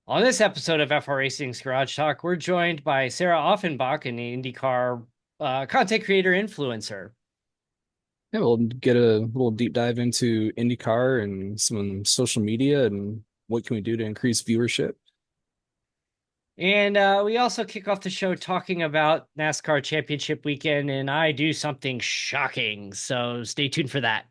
On this episode of FR Racing's Garage Talk, we're joined by Sarah Offenbach, an IndyCar content creator influencer. Yeah, we'll get a little deep dive into IndyCar and some social media and what can we do to increase viewership. And we also kick off the show talking about NASCAR Championship weekend, and I do something shocking. So stay tuned for that.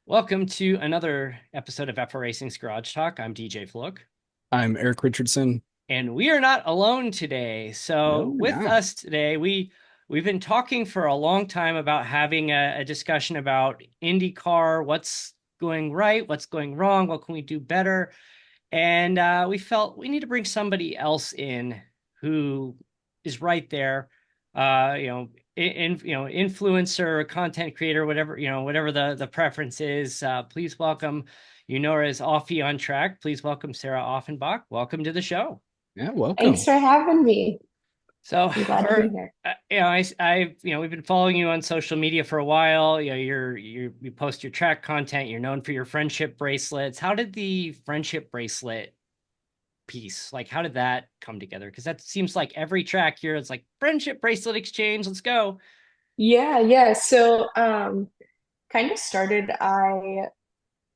Welcome to another episode of FR Racing's Garage Talk. I'm DJ Flook. I'm Eric Richardson. And we are not alone today. No, So we're with not. us today, we've been talking for a long time about having a discussion about IndyCar, what's going right, what's going wrong, what can we do better, and we felt we need to bring somebody else in who is right there, influencer, content creator, whatever the preference is. Please welcome, her as Offie on Track. Please welcome Sarah Offenbach. Welcome to the show. Yeah, Thanks welcome. for having me. So I'm glad to be for here. we've been following you on social media for a while. You post your track content. You're known for your friendship bracelets. How did the friendship bracelet piece, like, how did that come together? Because that seems like every track here, it's like friendship bracelet exchange. Let's go. Yeah. So, kind of started, I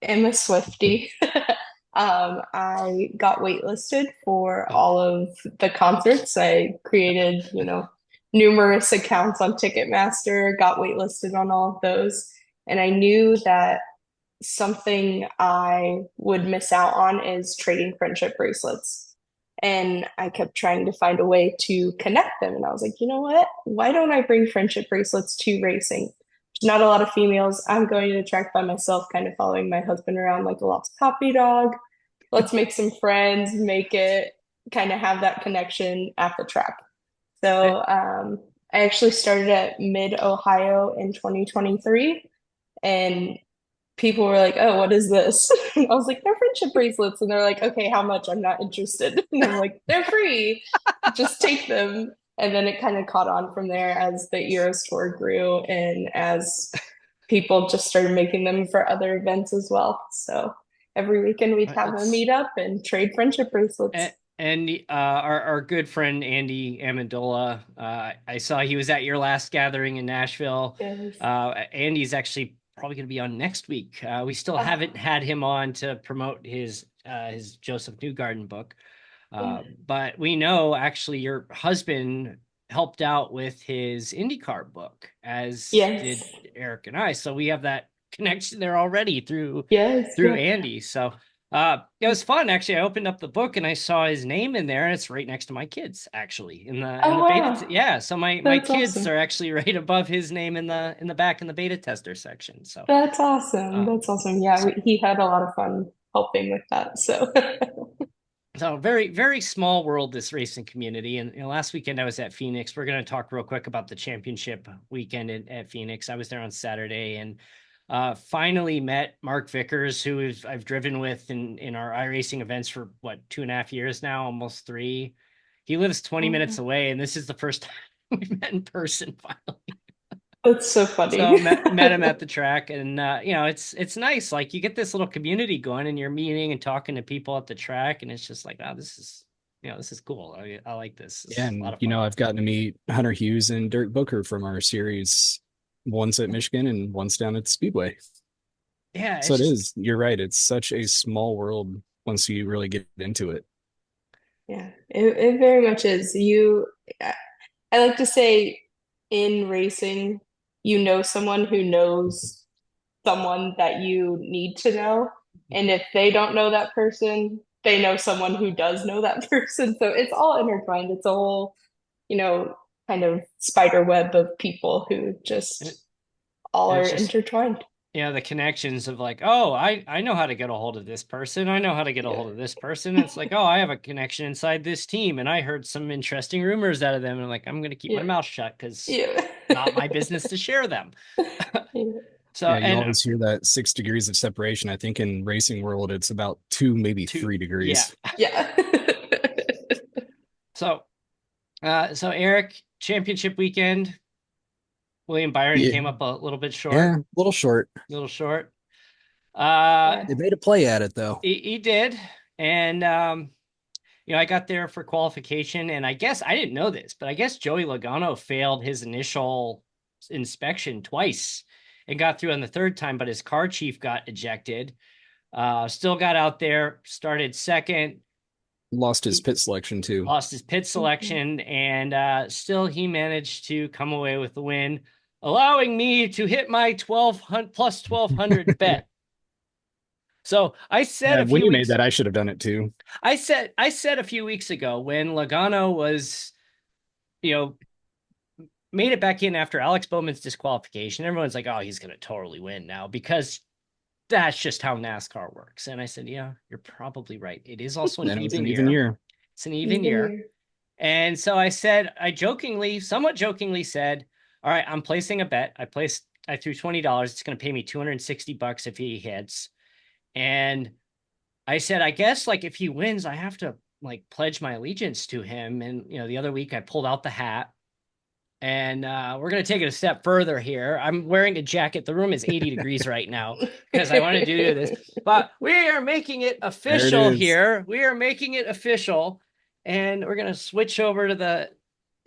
am a Swiftie. I got waitlisted for Oh, all of the concerts. I created, numerous accounts on Ticketmaster, got waitlisted on all of those. And I knew that something I would miss out on is trading friendship bracelets. And I kept trying to find a way to connect them. And I was like, you know what? Why don't I bring friendship bracelets to racing? There's not a lot of females. I'm going to the track by myself, kind of following my husband around like a lost puppy dog. Let's make some friends, make it kind of have that connection at the track. So I actually started at Mid Ohio in 2023. And people were like, "Oh, what is this?" And I was like, "They're friendship bracelets." And they're like, "Okay, how much?" I'm not interested. And I'm like, "They're free. Just take them." And then it kind of caught on from there as the Eras tour grew and as people just started making them for other events as well. So every weekend we'd have a it's meetup and trade friendship bracelets. and our good friend Andy Amendola. I saw he was at your last gathering in Nashville. Yes. Andy's actually probably going to be on next week. We still Oh, haven't had him on to promote his Joseph Newgarden book. yeah. But we know actually your husband helped out with his IndyCar book, as did Yes. Eric and I. So we have that connection there already through Yes. through Yeah. Andy. So it was fun actually. I opened up the book and I saw his name in there, and it's right next to my kids actually in Oh, the beta. wow. Yeah, so my That's kids awesome. are actually right above his name in the back in the beta tester section. So That's awesome. uh, That's awesome. Yeah, so he had a lot of fun helping with that. So, So very, very small world, this racing community. And last weekend I was at Phoenix. We're going to talk real quick about the championship weekend at Phoenix. I was there on Saturday and finally met Mark Vickers, who I've driven with in our iRacing events for what, 2.5 years now, almost three. He lives 20 minutes oh, away, and this is the first time we've met in person finally. that's so So funny. met him at the track, and it's nice. Like, you get this little community going, and you're meeting and talking to people at the track, and it's just like, oh, this is cool. I like this. This Yeah, is a lot and of fun. I've gotten to meet Hunter Hughes and Dirk Booker from our series, once at Michigan and once down at the Speedway. Yeah, So it's it just is, you're right, it's such a small world once you really get into it. Yeah, it very much is. I like to say in racing, you know someone who knows someone that you need to know. And if they don't know that person, they know someone who does know that person. So it's all intertwined. It's a whole, you know, kind of spider web of people who and just all are it's just intertwined. the connections of, like, oh, I know how to get a hold of this person. I know how to get a Yeah. hold of this person. It's like, oh, I have a connection inside this team, and I heard some interesting rumors out of them. And I'm like, I'm going to keep my Yeah. mouth shut because Yeah. not my business to share them. Yeah. So, Yeah, you and always hear that 6 degrees of separation. I think in racing world, it's about two, maybe two, 3 degrees. yeah. Yeah. So, so Eric, championship weekend, William Byron Yeah, came up a little bit yeah, short, a little short. a little short. Uh, Yeah. They made a play at it though. he did, and I got there for qualification, and I guess I didn't know this, but I guess Joey Logano failed his initial inspection twice and got through on the third time, but his car chief got ejected. Still got out there, started second, Lost his pit selection too. lost his pit selection, and still he managed to come away with the win, allowing me to hit my 1200 plus 1200 bet. So I said Yeah, a when few you made weeks that, I should have done it too. I said a few weeks ago when Logano was, you know, made it back in after Alex Bowman's disqualification. Everyone's like, "Oh, he's going to totally win now," because that's just how NASCAR works. And I said, "Yeah, you're probably right. It is also an And it was even an even year. year. It's an even Even year." year. And so I said, I jokingly, somewhat jokingly said, "All right, I'm placing a bet. I threw $20. It's going to pay me $260 if he hits." And I said, I guess like if he wins, I have to like pledge my allegiance to him. And the other week I pulled out the hat, and we're gonna take it a step further here. I'm wearing a jacket. The room is 80 degrees right now because I wanted to do this. But we are making it There it official is. here. We are making it official, and we're gonna switch over to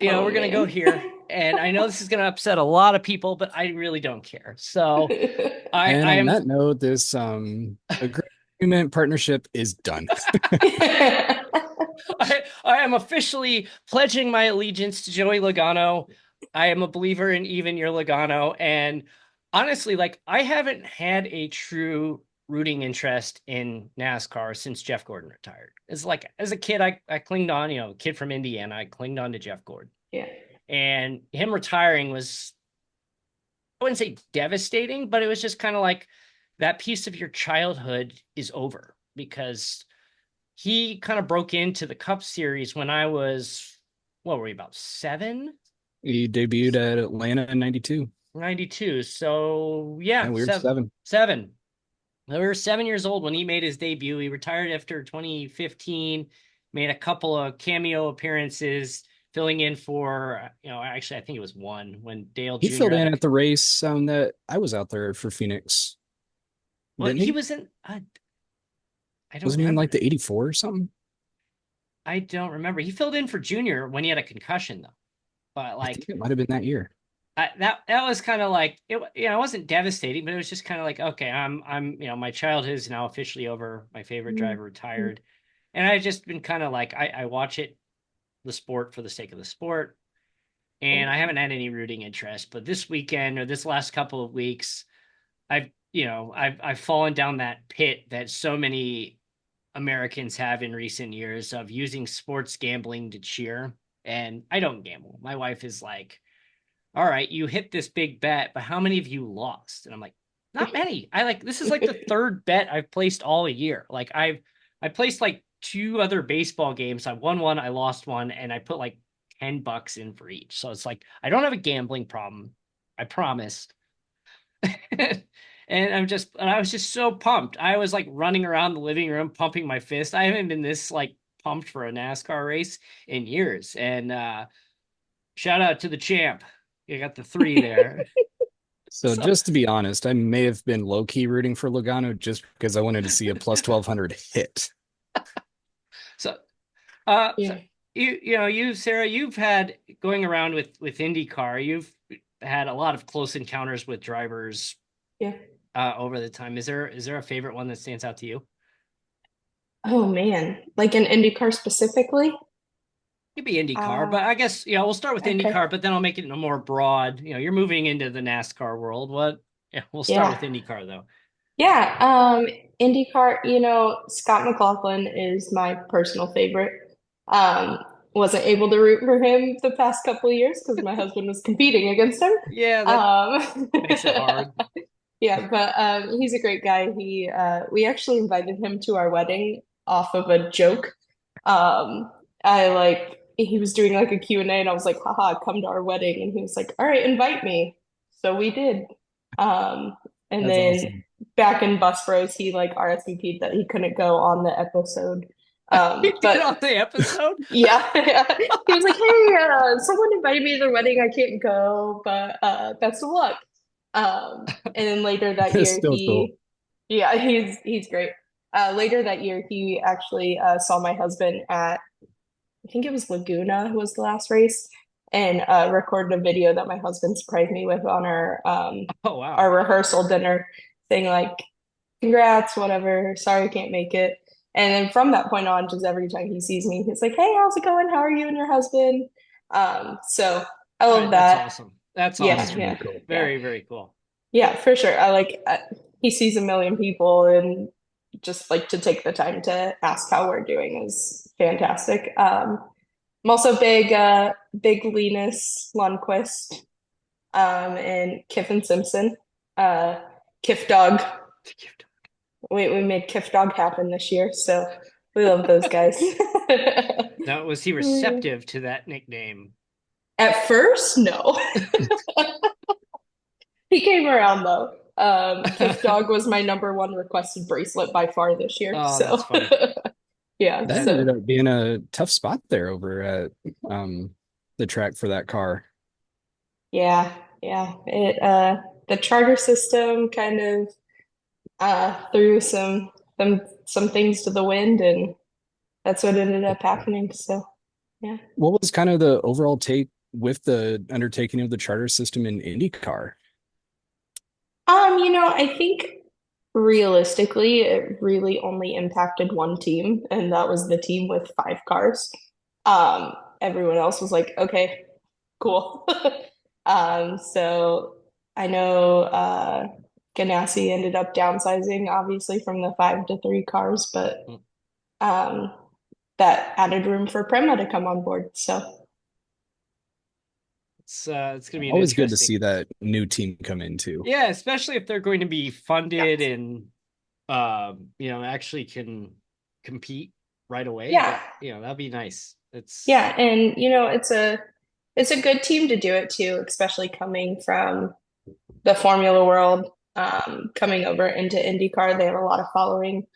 Oh we're gonna go man. here. And I know this is gonna upset a lot of people, but I really don't care. So I And I on am that note, this agreement partnership is done. I am officially pledging my allegiance to Joey Logano. I am a believer in even your Logano. And honestly, like I haven't had a true rooting interest in NASCAR since Jeff Gordon retired. It's like as a kid, I clinged on, kid from Indiana, I clinged on to Jeff Gordon. Yeah. And him retiring was, I wouldn't say devastating, but it was just kind of like that piece of your childhood is over because he kind of broke into the Cup Series when I was, what were we, about 7? He debuted at Atlanta in '92. 92. So yeah, And we were seven. 7. 7. We were 7 years old when he made his debut. He retired after 2015, made a couple of cameo appearances, filling in for, actually, I think it was one when Dale He Jr. filled in at the race that I was out there for Phoenix, Well, didn't he he? was in, I don't Wasn't he in remember. like the '84 or something? I don't remember. He filled in for Junior when he had a concussion, though. But I think like, it might have been that year. that was kind of like it. It wasn't devastating, but it was just kind of like, okay, my childhood is now officially over. My favorite driver retired, and I just been kind of like, I watch it, the sport for the sake of the sport, and I haven't had any rooting interest. But this weekend or this last couple of weeks, I've fallen down that pit that so many Americans have in recent years of using sports gambling to cheer. And I don't gamble. My wife is like, all right, you hit this big bet, but how many of you lost? And I'm like, not many. This is like the third bet I've placed all year. Like I placed like 2 other baseball games. I won one, I lost one, and I put like $10 in for each. So it's like I don't have a gambling problem. I promise. And I was just so pumped. I was like running around the living room pumping my fist. I haven't been this like pumped for a NASCAR race in years. And shout out to the champ. You got the 3 there. So So, just to be honest, I may have been low key rooting for Logano just because I wanted to see a plus 1200 hit. so, so Yeah. you, Sarah, you've had going around with IndyCar, you've had a lot of close encounters with drivers Yeah. over the time. Is there a favorite one that stands out to you? Oh man. Like in IndyCar specifically? Could be IndyCar, but Uh, I guess we'll start with okay. IndyCar, but then I'll make it in a more broad. You're moving into the NASCAR world. What? Yeah, we'll start with Yeah. IndyCar though. Yeah. IndyCar, Scott McLaughlin is my personal favorite. Um, wasn't able to root for him the past couple of years because my husband was competing against him. Yeah, that Um, makes it hard. yeah, but he's a great guy. We actually invited him to our wedding off of a joke. Um, he was doing like a Q&A and I was like, haha, come to our wedding. And he was like, all right, invite me. So we did. Um, And That's then awesome. back in Bus Bros, he like RSVP'd that he couldn't go on the episode. Get on But the episode. yeah, yeah. He was like, "Hey, someone invited me to their wedding. I can't go, but best of luck." And then later that It's year, still cool. yeah, he's great. Later that year, he actually saw my husband at, I think it was Laguna, who was the last race, and recorded a video that my husband surprised me with on Oh wow. our rehearsal dinner, saying like, "Congrats, whatever. Sorry I can't make it." And then from that point on, just every time he sees me, he's like, "Hey, how's it going? How are you and your husband?" So I All love right, that's that. awesome. That's Yeah, That's awesome. really yeah, cool. yeah, Very, very cool. yeah, for sure. I like he sees a million people, and just like to take the time to ask how we're doing is fantastic. I'm also big Linus Lundqvist, and Kiffin Simpson, uh, Kiff Dog. We made Kiff Dog happen this year, so we love those guys. Now, was he receptive to that nickname? At first, no. He came around though. Kiff Dog was my number one requested bracelet by far this year. Oh, that's So funny. yeah, That That ended so up being a tough spot there over at the track for that car. yeah, yeah. It the charter system kind of threw some things to the wind, and that's what ended up happening. So yeah. What was kind of the overall take with the undertaking of the charter system in IndyCar? I think realistically, it really only impacted one team, and that was the team with five cars. Everyone else was like, okay, cool. So I know Ganassi ended up downsizing, obviously, from the five to three cars, but um, that added room for Prema to come on board. So it's gonna be an Always good to interesting. see that new team come in too. Yeah, especially if they're going to be yeah, funded and actually can compete right away. yeah, That'd be nice. It's yeah, and it's a good team to do it too, especially coming from the Formula world, coming over into IndyCar. They have a lot of following.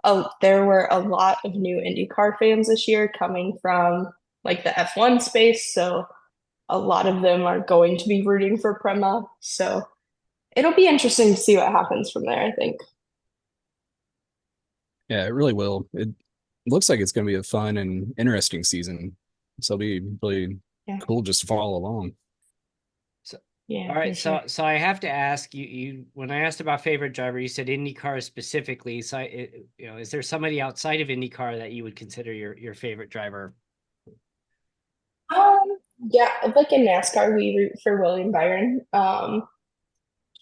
Oh, there were a lot of new IndyCar fans this year coming from like the F1 space, so a lot of them are going to be rooting for Prema. So it'll be interesting to see what happens from there, I think. Yeah, it really will. It looks like it's going to be a fun and interesting season. So it'll be really Yeah, cool just to follow along. so yeah, all for right. sure. So I have to ask you, when I asked about favorite driver, you said IndyCar specifically. So is there somebody outside of IndyCar that you would consider your favorite driver? Um, yeah, like in NASCAR, we root for William Byron,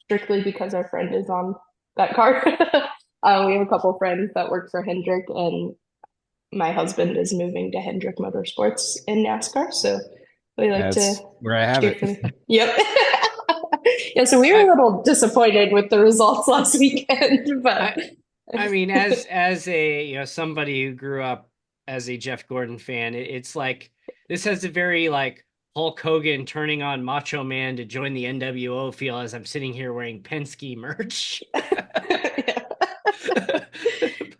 strictly because our friend is on that car. We have a couple friends that work for Hendrick, and my husband is moving to Hendrick Motorsports in NASCAR, so we like to That's where I have cheer for it. them. Yep. Yeah, so we were a I little disappointed with the results last weekend, but I I mean, as a somebody who grew up as a Jeff Gordon fan, it's like this has a very like Hulk Hogan turning on Macho Man to join the NWO feel as I'm sitting here wearing Penske merch.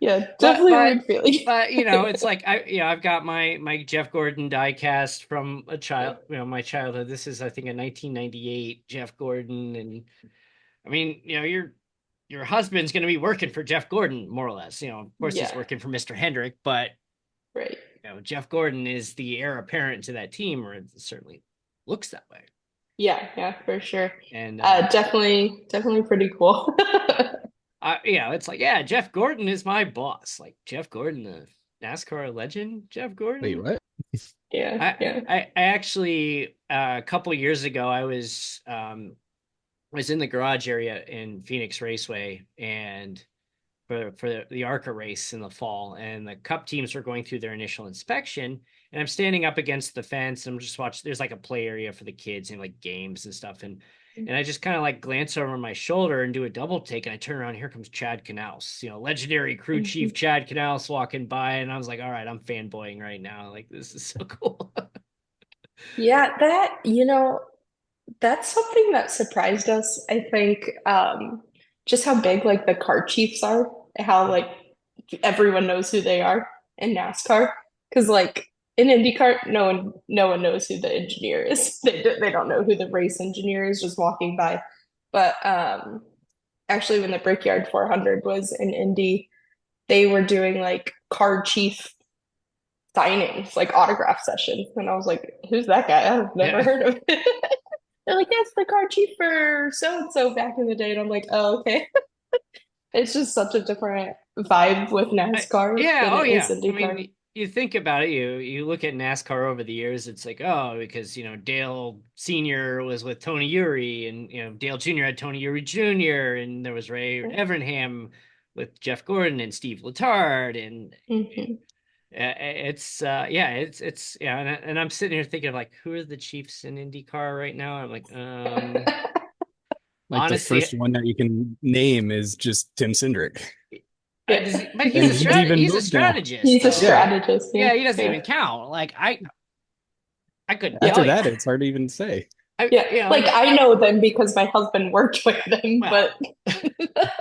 yeah, yeah, but definitely a but weird feeling. but it's like I've got my Jeff Gordon diecast from a child, my childhood. This is I think a 1998 Jeff Gordon, and I mean, your husband's going to be working for Jeff Gordon, more or less. Of course, he's Yeah, working for Mr. Hendrick, but right. Jeff Gordon is the heir apparent to that team, or it certainly looks that way. Yeah, yeah, for sure. And Definitely pretty cool. it's like, yeah, Jeff Gordon is my boss. Like Jeff Gordon, the NASCAR legend, Jeff Wait, Gordon. what? Yeah, yeah. I actually a couple years ago I was in the garage area in Phoenix Raceway and for the ARCA race in the fall, and the Cup teams were going through their initial inspection. And I'm standing up against the fence, and I'm just watching. There's like a play area for the kids and like games and stuff, and I just kind of like glance over my shoulder and do a double take, and I turn around. And here comes Chad Knaus, legendary crew chief Chad Knaus walking by, and I was like, all right, I'm fanboying right now. Like this is so cool. Yeah, that's something that surprised us, I think. just how big like the car chiefs are, how like everyone knows who they are in NASCAR. Because like in IndyCar, no one knows who the engineer is. They don't know who the race engineer is just walking by. But actually, when the Brickyard 400 was in Indy, they were doing like car chief signings, like autograph sessions, and I was like, "Who's that guy? I've never heard of him." They're like, "That's the car chief for so and so back in the day," and I'm like, "Oh, okay." It's just such a different vibe with NASCAR Yeah, than oh it is yeah. I IndyCar. mean, you think about it, you look at NASCAR over the years, it's like, oh, because Dale Sr. was with Tony Uri, and Dale Jr. had Tony Uri Jr., and there was Ray Evernham with Jeff Gordon and Steve Letard, and Mhm. it's yeah, and I'm sitting here thinking like, who are the Chiefs in IndyCar right now? I'm like, Like the honestly, first one that you can name is just Tim Cindric. Yeah. but And he's even he's a moved now. strategist He's a though. Yeah. strategist. Yeah. Yeah, he doesn't Yeah. even count. Like I couldn't Yeah. tell After you. that, it's hard to even say. Yeah. Like And I know them because my husband worked with them, but well,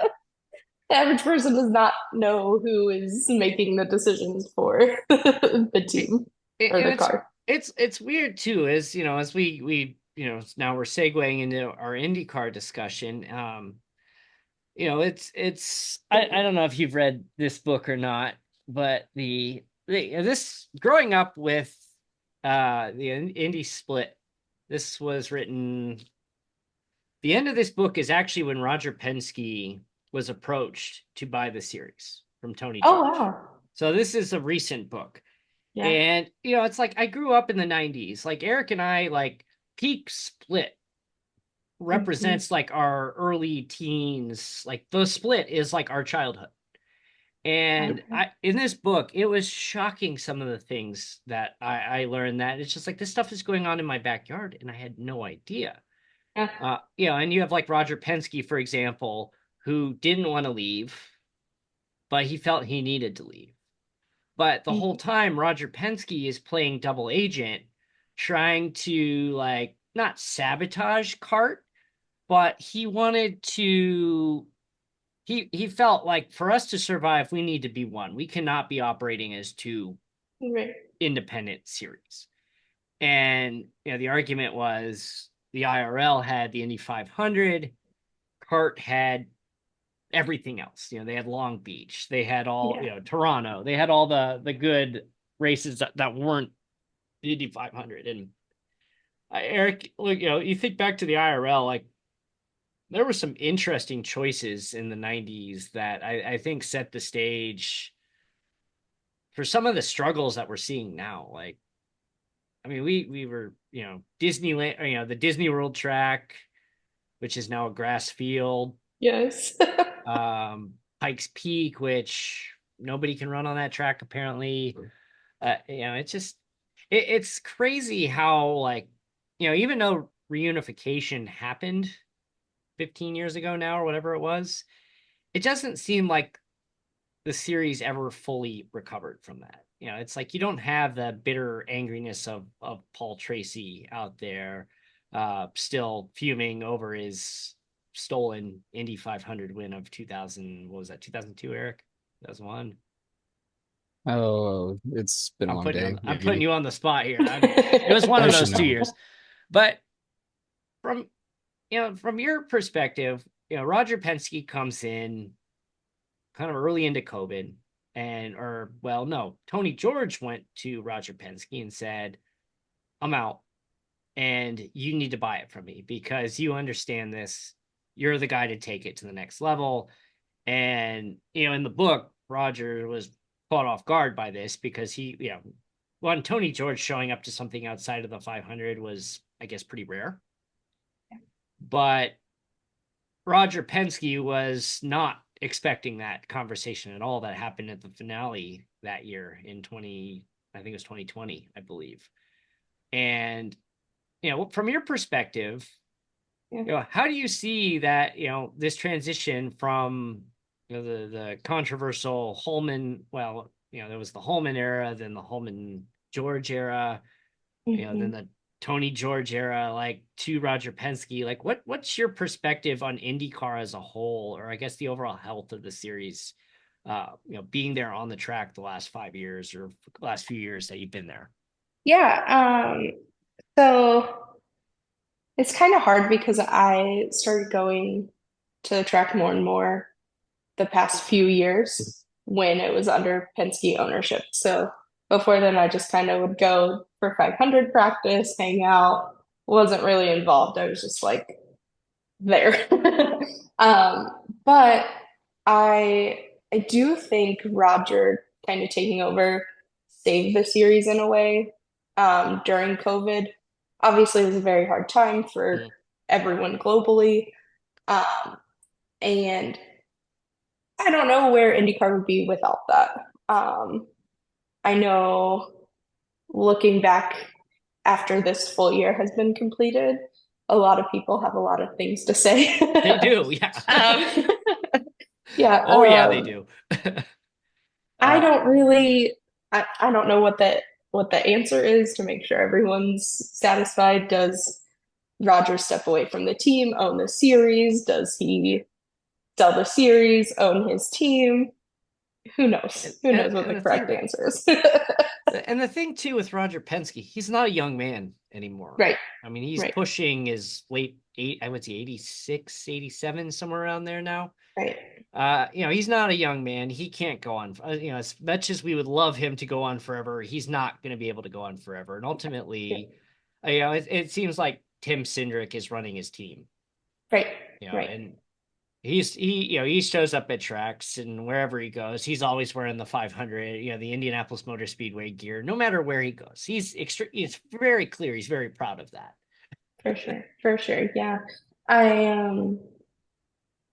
the average person does not know who is making the decisions for the it, team or and the car. it's weird too, as we now we're segueing into our IndyCar discussion. It's I don't know if you've read this book or not, but this growing up with the Indy split. This was written. The end of this book is actually when Roger Penske was approached to buy the series from Tony Oh George. wow. So this is a recent book. Yeah. And it's like I grew up in the 90s. Like Eric and I, like peak split Hmm. represents like our early teens. Like the split is like our childhood. And Okay. I in this book, it was shocking some of the things that I learned, that it's just like this stuff is going on in my backyard and I had no idea. Yeah. And you have like Roger Penske, for example, who didn't want to leave, but he felt he needed to leave. But the whole Mhm. time, Roger Penske is playing double agent, trying to like not sabotage Cart, but he wanted to. He felt like for us to survive, we need to be one. We cannot be operating as two Right. independent series. And the argument was the IRL had the Indy 500, Cart had everything else. They had Long Beach, they had all, Yeah. Toronto, they had all the good races that weren't the Indy 500. And Eric, look, you think back to the IRL, like there were some interesting choices in the 90s that I think set the stage for some of the struggles that we're seeing now. Like, I mean, we were, Disneyland, the Disney World track, which is now a grass field. Yes. Pikes Peak, which nobody can run on that track apparently. It's just it's crazy how like even though reunification happened 15 years ago now or whatever it was, it doesn't seem like the series ever fully recovered from that. It's like you don't have the bitter angriness of Paul Tracy out there, still fuming over his stolen Indy 500 win of 2000. What was that? 2002, Eric? 2001. Oh, it's been a long day, I'm putting maybe. you on the spot here. It was one I of should those two know. years, but from from your perspective, Roger Penske comes in kind of early into COVID, or well, no, Tony George went to Roger Penske and said, "I'm out, and you need to buy it from me because you understand this. You're the guy to take it to the next level." And in the book, Roger was caught off guard by this because one, Tony George showing up to something outside of the 500 was, I guess, pretty rare. But Roger Penske was not expecting that conversation at all that happened at the finale that year in I think it was 2020, I believe. And, from your perspective, Yeah. how do you see that, this transition from, the controversial Holman, well, there was the Holman era, then the Holman George era, then Mhm. the Tony George era, like to Roger Penske, like what's your perspective on IndyCar as a whole, or I guess the overall health of the series, being there on the track the last 5 years or last few years that you've been there? Yeah, so it's kind of hard because I started going to the track more and more the past few years when it was under Penske ownership. So before then, I just kind of would go for 500 practice, hang out, wasn't really involved. I was just like there. Um, but I do think Roger kind of taking over saved the series in a way during COVID. Obviously, it was a very hard time for Mm. everyone globally. Um, and I don't know where IndyCar would be without that. I know looking back after this full year has been completed, a lot of people have a lot of things to say. They do, yeah. Um, yeah, Oh yeah, they do. I uh, don't really, I don't know what the answer is to make sure everyone's satisfied. Does Roger step away from the team, own the series? Does he sell the series, own his team? Who knows? Who knows what and the the correct thing, answer is? and the thing too with Roger Penske, he's not a young man anymore. Right, I mean, he's right, pushing his late eight, I would say 86, 87, somewhere around there now. right. He's not a young man. He can't go on, as much as we would love him to go on forever, he's not going to be able to go on forever. And Yeah. ultimately, it seems like Tim Cindric is running his team, Right, right. and he shows up at tracks and wherever he goes, he's always wearing the 500, the Indianapolis Motor Speedway gear, no matter where he goes. It's very clear. He's very proud of that. For sure, for sure. Yeah. I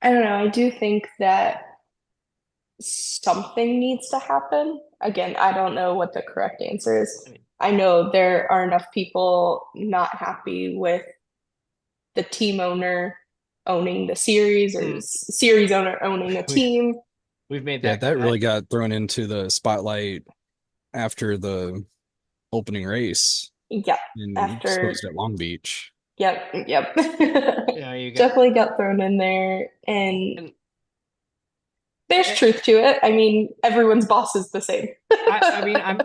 I don't know. I do think that something needs to happen. Again, I don't know what the correct answer is. I mean, I know there are enough people not happy with the team owner owning the series or series owner owning a we, team. we've made Yeah, that. that really got thrown into the spotlight after the opening race Yep. and After, exposed at Long Beach. yep. You got Definitely got thrown in there. And and there's truth to it. I mean, everyone's boss is the same. I mean, I'm,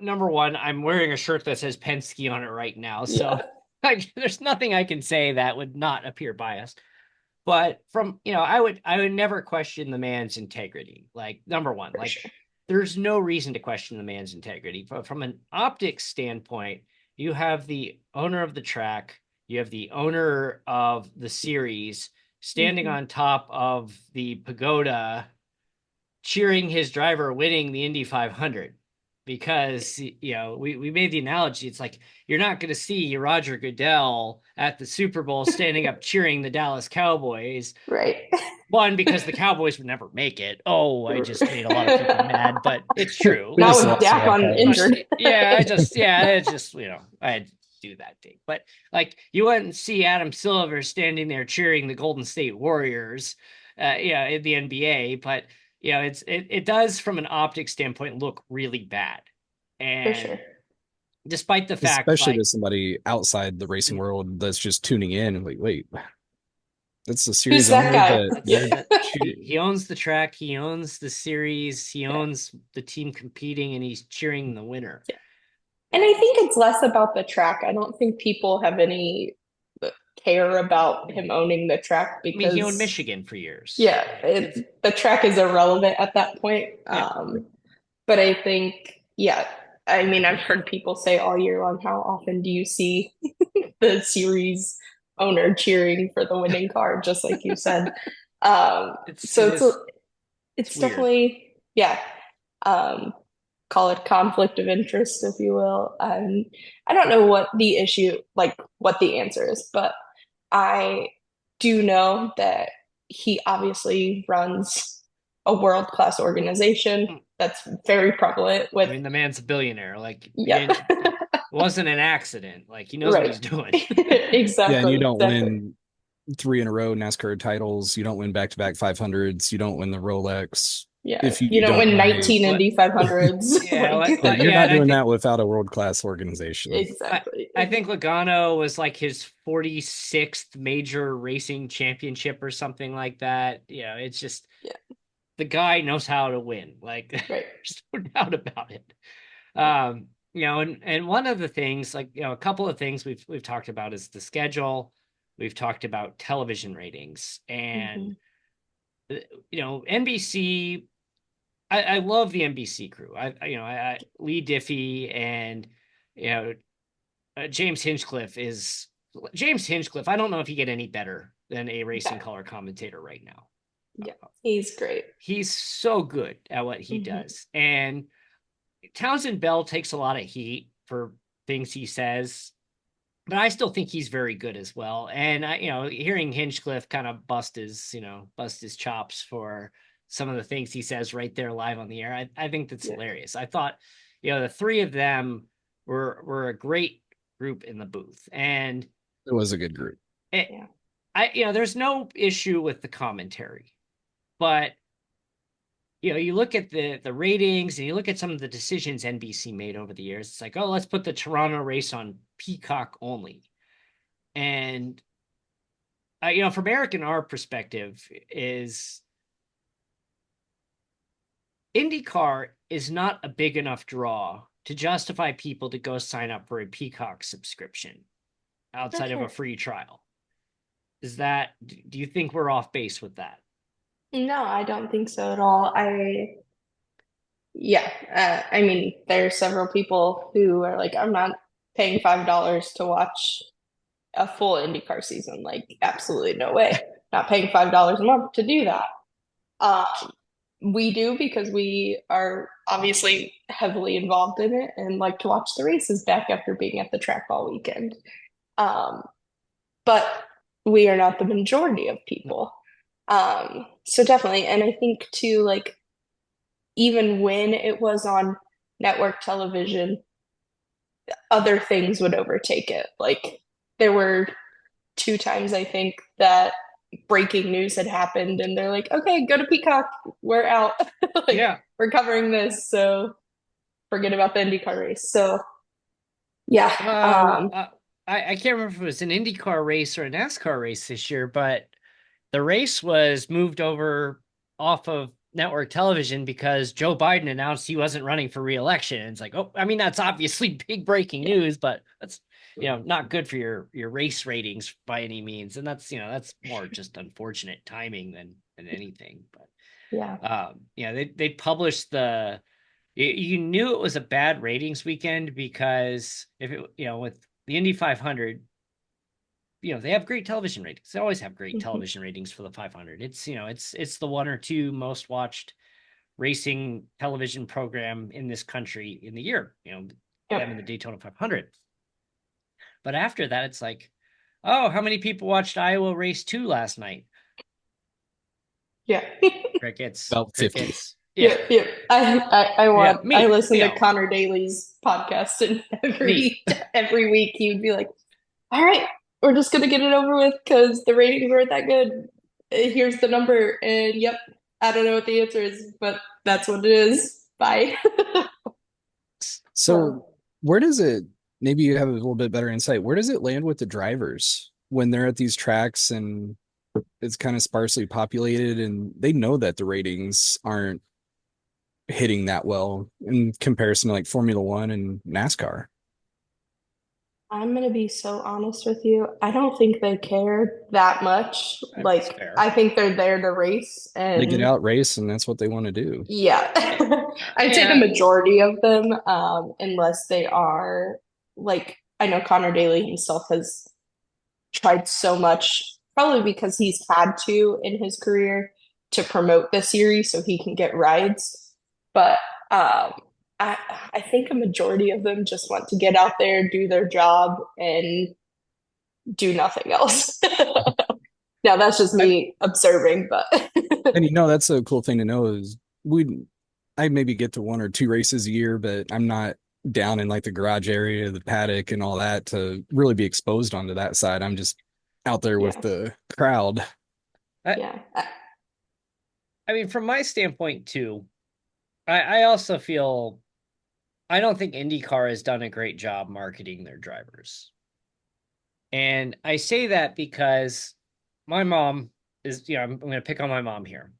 number one, I'm wearing a shirt that says Penske on it right now. So Yeah, like, there's nothing I can say that would not appear biased. But from, I would never question the man's integrity. Like, number one, for like sure. there's no reason to question the man's integrity. But from an optics standpoint, you have the owner of the track, you have the owner of the series standing Mhm. on top of the pagoda cheering his driver winning the Indy 500, because we made the analogy. It's like you're not going to see Roger Goodell at the Super Bowl standing up cheering the Dallas Cowboys. Right. One, because the Cowboys would never make it. Oh, I just made a lot of people mad, but it's true. We Not just with lost a Dak lot of on fighters. injured. I had to do that thing. But like, you wouldn't see Adam Silver standing there cheering the Golden State Warriors, in the NBA. But it does, from an optics standpoint, look really bad. For sure. And despite the fact, Especially like, to somebody outside the racing world that's just tuning in and like, wait, that's the Who's series that owner guy? that Yeah. they're he owns the track, he owns the series, he owns the team competing, and he's cheering the winner. Yeah. And I think it's less about the track. I don't think people have any care about him owning the track I mean, he owned because, Michigan for years. yeah, It's the track is irrelevant at that point. yeah. But I think, yeah, I mean, I've heard people say all year long, how often do you see the series owner cheering for the winning car, just like you said. So It is it's weird. definitely, yeah, um, call it conflict of interest, if you will. I don't know what the issue, like what the answer is, but I do know that he obviously runs a world-class organization that's very prevalent I with, mean, the man's a billionaire. Like, yeah, it wasn't an accident. Like, he knows what right. he's doing. yeah, and you Exactly, don't exactly. win three in a row NASCAR titles. You don't win back-to-back 500s. You don't win the Rolex. Yeah, if you you don't don't win run a 19 What? Indy 500s. Yeah, Like, yeah, you're yeah, not and I doing think that without a world-class organization. exactly. I think Logano was like his 46th major racing championship or something like that. You know, it's just Yeah, the guy knows how to win. Like right. there's no doubt about it. Yeah. You know, and one of the things, like, you know, a couple of things we've talked about is the schedule. We've talked about television ratings, and Mhm. you know, NBC. I love the NBC crew. I Lee Diffie and you know James Hinchcliffe is James Hinchcliffe. I don't know if you get any better than a racing Yeah, color commentator right now. yeah, he's great. He's so good at what he Hmm. does, and Townsend Bell takes a lot of heat for things he says, but I still think he's very good as well. And I, you know, hearing Hinchcliffe kind of bust his chops for some of the things he says right there live on the air, I think that's Yeah, hilarious. I thought, you know, the three of them were a great group in the booth, and It was a good group. it, yeah, you know, there's no issue with the commentary, but you know, you look at the ratings and you look at some of the decisions NBC made over the years. It's like, oh, let's put the Toronto race on Peacock only. And you know, from Eric and our perspective, is IndyCar is not a big enough draw to justify people to go sign up for a Peacock subscription for outside of a sure. free trial. Is that, do you think we're off base with that? No, I don't think so at all. Yeah, I mean, there are several people who are like, I'm not paying $5 to watch a full IndyCar season. Like, absolutely no way. Not paying $5 a month to do that. Um, we do because we are obviously heavily involved in it and like to watch the races back after being at the track all weekend. Um, but we are not the majority of people. So definitely, and I think too, like even when it was on network television, other things would overtake it. Like there were two times I think that breaking news had happened and they're like, okay, go to Peacock, we're out. Like Yeah. we're covering this, so forget about the IndyCar race. So yeah, I can't remember if it was an IndyCar race or a NASCAR race this year, but the race was moved over off of network television because Joe Biden announced he wasn't running for re-election. And it's like, oh, I mean, that's obviously big breaking yeah, news, but that's, you know, not good for your race ratings by any means. And that's, you know, that's more just unfortunate timing than anything. yeah, But you know, they published you knew it was a bad ratings weekend because if it, you know, with the Indy 500, you know, they have great television ratings. They always have great mhm, television ratings for the 500. It's, you know, it's the one or two most watched racing television program in this country in the year, you know, them in the yep, Daytona 500. But after that, it's like, oh, how many people watched Iowa race 2 last night? yeah. Crickets, About 50. crickets. Yeah. Yep, yep. Yeah, I me, listen you to know, Connor Daly's podcast and me. every week he would be like, all right, we're just gonna get it over with because the ratings weren't that good. Here's the number, and yep, I don't know what the answer is, but that's what it is. Bye. So where does it, maybe you have a little bit better insight, where does it land with the drivers when they're at these tracks and it's kind of sparsely populated and they know that the ratings aren't hitting that well in comparison to like Formula One and NASCAR? I'm gonna be so honest with you. I don't think they care that much. That's Like, fair. I think they're there to race, They get and out race and that's what they want to do. yeah, I'd say the Yeah. majority of them, unless they are like I know Connor Daly himself has tried so much, probably because he's had to in his career to promote the series so he can get rides. But I I think a majority of them just want to get out there, do their job, and do nothing else. Now that's just I, me observing, but and you know, that's a cool thing to know is I maybe get to one or two races a year, but I'm not down in like the garage area, the paddock and all that to really be exposed onto that side. I'm just out there with yeah, the crowd. I, yeah. I mean, from my standpoint too, I also feel I don't think IndyCar has done a great job marketing their drivers. And I say that because my mom is, I'm going to pick on my mom here.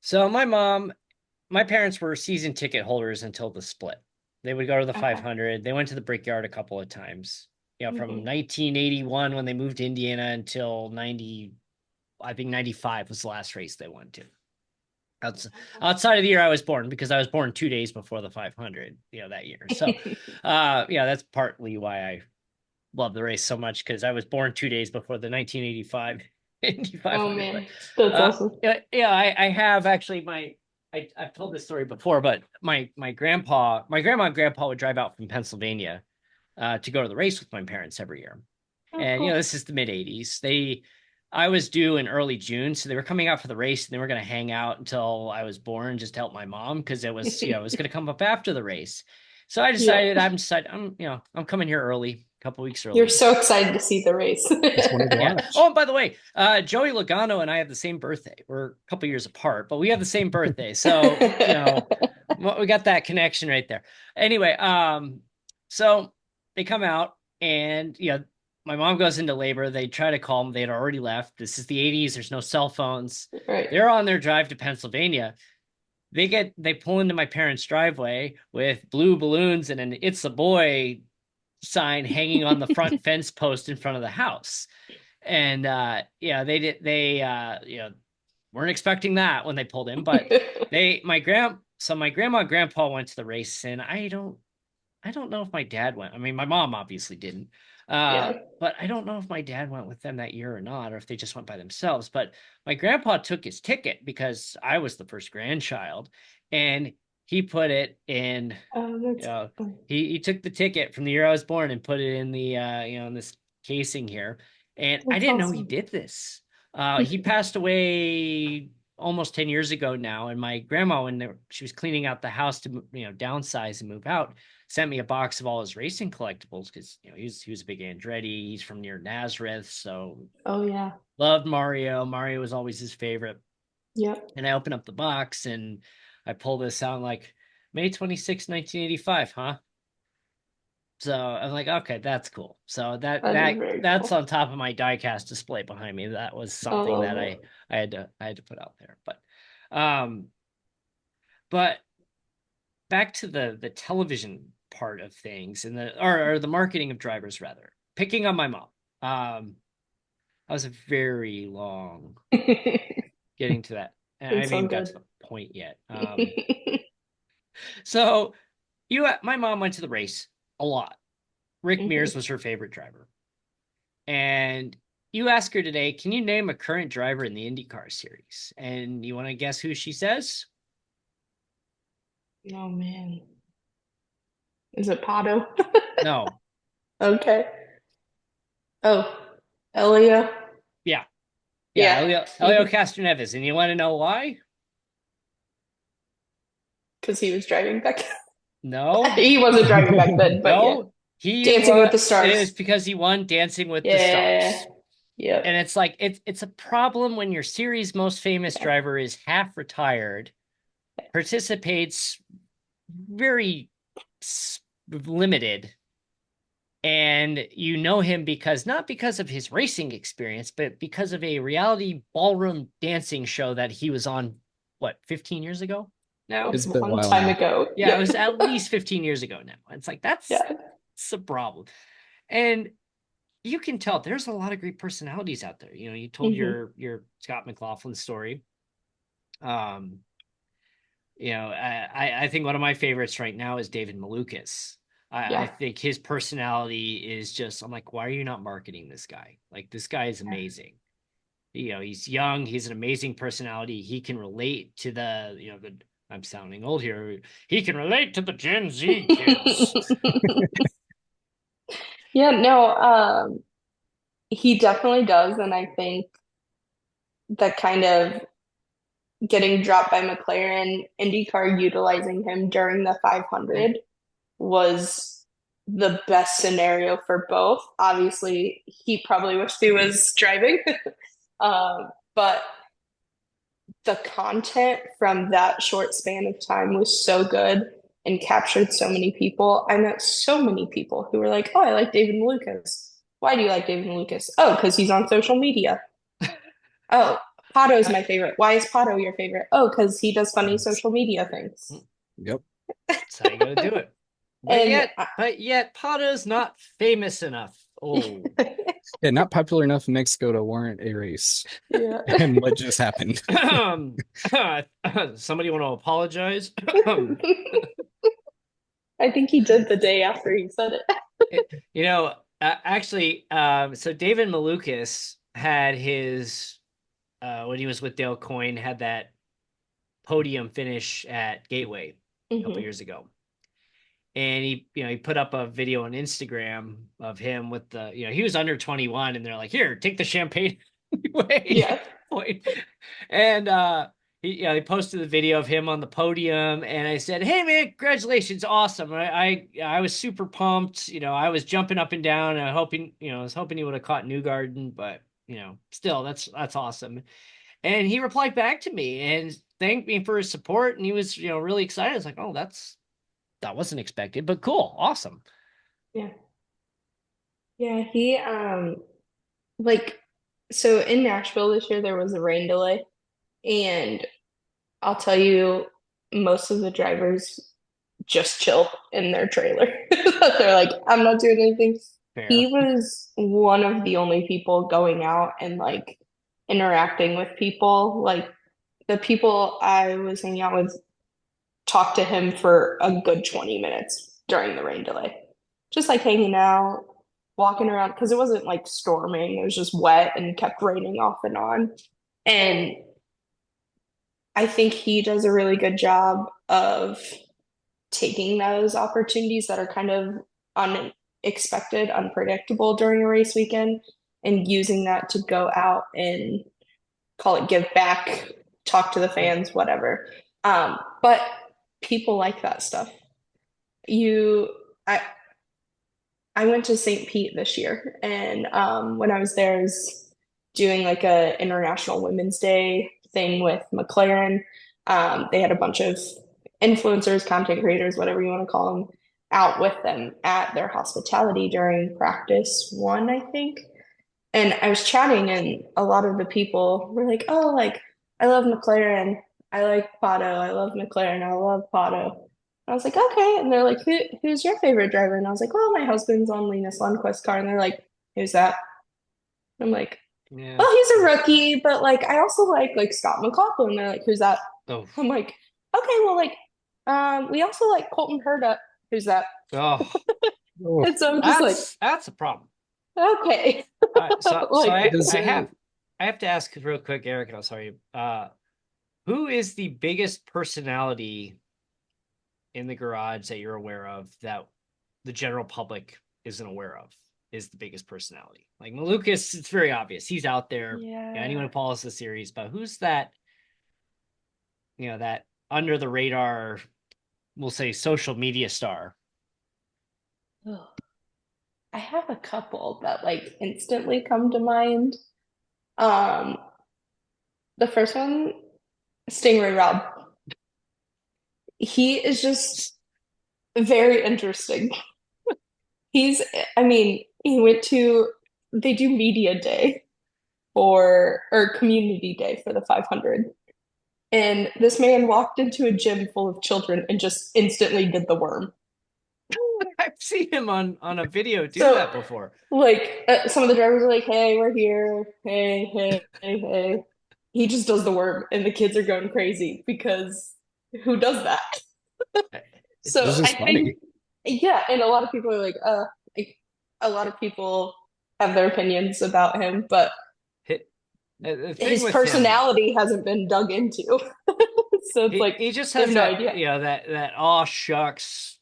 So my parents were season ticket holders until the split. They would go to the Okay. 500. They went to the Brickyard a couple of times. From Mhm. 1981 when they moved to Indiana until 90, I think 95 was the last race they went to. Outside of the year I was born, because I was born 2 days before the 500, that year. So, that's partly why I love the race so much, because I was born 2 days before the 1985 Indy Oh 500. But man, that's awesome. I have actually I've told this story before, but my grandma and grandpa would drive out from Pennsylvania to go to the race with my parents every year. Oh, And cool. this is the mid 80s. I was due in early June, so they were coming out for the race, and they were going to hang out until I was born, just to help my mom, because it was it was going to come up after the race. So I Yeah. decided I'm coming here early, a couple weeks You're early. so excited to see the race. Just wanted to Yeah. watch. Oh, and by the way, Joey Logano and I have the same birthday. We're a couple years apart, but we have the same birthday. So, we got that connection right there. Anyway, so they come out, and my mom goes into labor. They try to call them. They had already left. This is the 80s. There's no cell phones. Right. They're on their drive to Pennsylvania. They pull into my parents' driveway with blue balloons and an "It's a Boy" sign hanging on the front fence post in front of the house. And they weren't expecting that when they pulled in, but my grandma and grandpa went to the race, and I don't know if my dad went. I mean, my mom obviously didn't. Yeah. But I don't know if my dad went with them that year or not, or if they just went by themselves. But my grandpa took his ticket, because I was the first grandchild, and he put it in. Oh, that's fun. He took the ticket from the year I was born and put it in the in this casing here. And I That's didn't know he awesome. did this. He passed away almost 10 years ago now, and my grandma, when she was cleaning out the house to downsize and move out, sent me a box of all his racing collectibles, because he was a big Andretti. He's from near Nazareth, so Oh yeah. loved Mario. Mario was always his favorite. Yep. And I open up the box, and I pull this out, like, May 26, 1985, huh? So I'm like, okay, that's cool. So That is very that's cool. on top of my diecast display behind me. That was I something love that it. I had to put out there. Um but back to the television part of things, and or the marketing of drivers, rather. Picking on my mom. That was a very long getting to that. And I It's haven't all even got good. to the point yet. So my mom went to the race a lot. Rick Mears Mhm. was her favorite driver. And you ask her today, can you name a current driver in the IndyCar series? And you want to guess who she says? Oh man. Is it Pato? No. Okay. Oh, Elio. Yeah. Yeah, Yeah. Elio Castroneves. And you want to know why? Because he was driving back. No. He wasn't driving back then, but yeah. No. He Dancing with was the It Stars. is because he won Dancing with the Yeah. Stars. And Yep. it's like it's a problem when your series' most famous Yeah. driver is half retired, participates very limited, and you know him not because of his racing experience, but because of a reality ballroom dancing show that he was on, what, 15 years ago It now? It's was been a one while time now. ago. Yeah, it Yep. was at least 15 years ago now. It's like that's Yeah. a problem. And you can tell there's a lot of great personalities out there. You told Hmm. your Scott McLaughlin story. Um, I think one of my favorites right now is David Malukas. I Yeah. think his personality is just, I'm like, why are you not marketing this guy? Like, this guy is amazing. He's young, he's an amazing personality. He can relate to I'm sounding old here. He can relate to the Gen Z kids. Yeah, no, he definitely does, and I think that kind of getting dropped by McLaren, IndyCar utilizing him during the 500 was the best scenario for both. Obviously, he probably wished he was driving, but the content from that short span of time was so good and captured so many people. I met so many people who were like, "Oh, I like David Malukas. Why do you like David Malukas? Oh, because he's on social media. Oh, Pato's my favorite. Why is Pato your favorite? Oh, because he does funny social media things." Yep. That's how you got to do it. And But yet, Pato's not famous enough. Oh, Yeah, not popular enough in Mexico to warrant a race. yeah. And what just happened? somebody want to apologize? I think he did the day after he said it. You know, actually, so David Malukas had his when he was with Dale Coyne, had that podium finish at Gateway a couple years ago. And he put up a video on Instagram of him with the, he was under 21 and they're like, here, take the champagne away. Yeah. And he posted the video of him on the podium, and I said, hey man, congratulations, awesome. I was super pumped. I was jumping up and down, and I was hoping he would have caught Newgarden, but still that's awesome. And he replied back to me and thanked me for his support, and he was really excited. I was like, oh, that wasn't expected, but cool. Awesome. Yeah. Yeah, he like so in Nashville this year there was a rain delay, and I'll tell you, most of the drivers just chill in their trailer. They're like, I'm not doing anything. Fair. He was one of the only people going out and like interacting with people. Like the people I was hanging out with talked to him for a good 20 minutes during the rain delay. Just like hanging out, walking around, because it wasn't like storming, it was just wet and kept raining off and on. And I think he does a really good job of taking those opportunities that are kind of unexpected, unpredictable during a race weekend, and using that to go out and call it give back, talk to the fans, whatever. But people like that stuff. I went to St. Pete this year, and when I was there, I was doing like a International Women's Day thing with McLaren. They had a bunch of influencers, content creators, whatever you want to call them, out with them at their hospitality during practice one, I think. And I was chatting, and a lot of the people were like, "Oh, like I love McLaren. I like Pato. I love McLaren. I love Pato." I was like, "Okay." And they're like, who's your favorite driver?" And I was like, "Well, my husband's on Linus Lundqvist's car." And they're like, "Who's that?" I'm like, Yeah. "Well, he's a rookie, but like I also like Scott McLaughlin." And they're like, "Who's that?" Oh. I'm like, "Okay, well, like we also like Colton Herta. Who's that?" Oh. And so I'm just like, that's a problem. okay. So Like, I have to ask real quick, Eric. I'm sorry. Who is the biggest personality in the garage that you're aware of that the general public isn't aware of? Is the biggest personality? Like Malukas, it's very obvious. He's out there. yeah. Anyone who follows the series, but who's that? That under the radar, we'll say social media star. Ugh. I have a couple that like instantly come to mind. Um, the first one, Stingray Rob. He is just very interesting. I mean, they do media day or community day for the 500. And this man walked into a gym full of children and just instantly did the worm. I've seen him on a video do that before. Like some of the drivers are like, "Hey, we're here. Hey, hey, hey, hey." He just does the worm, and the kids are going crazy because who does that? So This is funny. yeah, and a lot of people are like, a lot of people have their opinions about him, but his personality hasn't been dug into. So it's like he just has no idea. That aw shucks,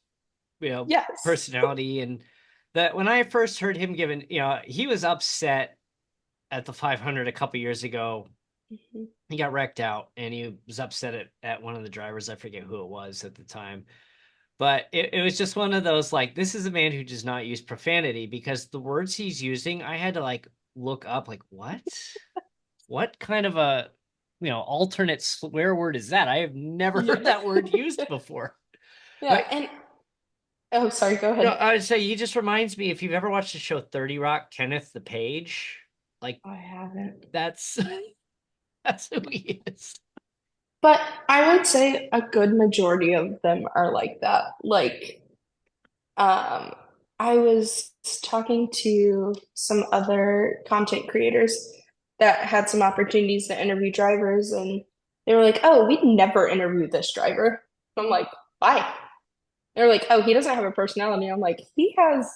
Yes. personality. And that when I first heard him given, he was upset at the 500 a couple years ago. Mm-hmm. He got wrecked out, and he was upset at one of the drivers. I forget who it was at the time. But it was just one of those, like, this is a man who does not use profanity, because the words he's using, I had to like look up, like, what kind of a alternate swear word is that? I have never heard Yeah. that word used before. Yeah, But and oh, sorry, go ahead. I would say he just reminds me, if you've ever watched the show 30 Rock, Kenneth the Page, like Oh, I haven't. that's that's who he is. But I would say a good majority of them are like that. Like, um, I was talking to some other content creators that had some opportunities to interview drivers, and they were like, "Oh, we'd never interview this driver." I'm like, "Why?" They're like, "Oh, he doesn't have a personality." I'm like, "He has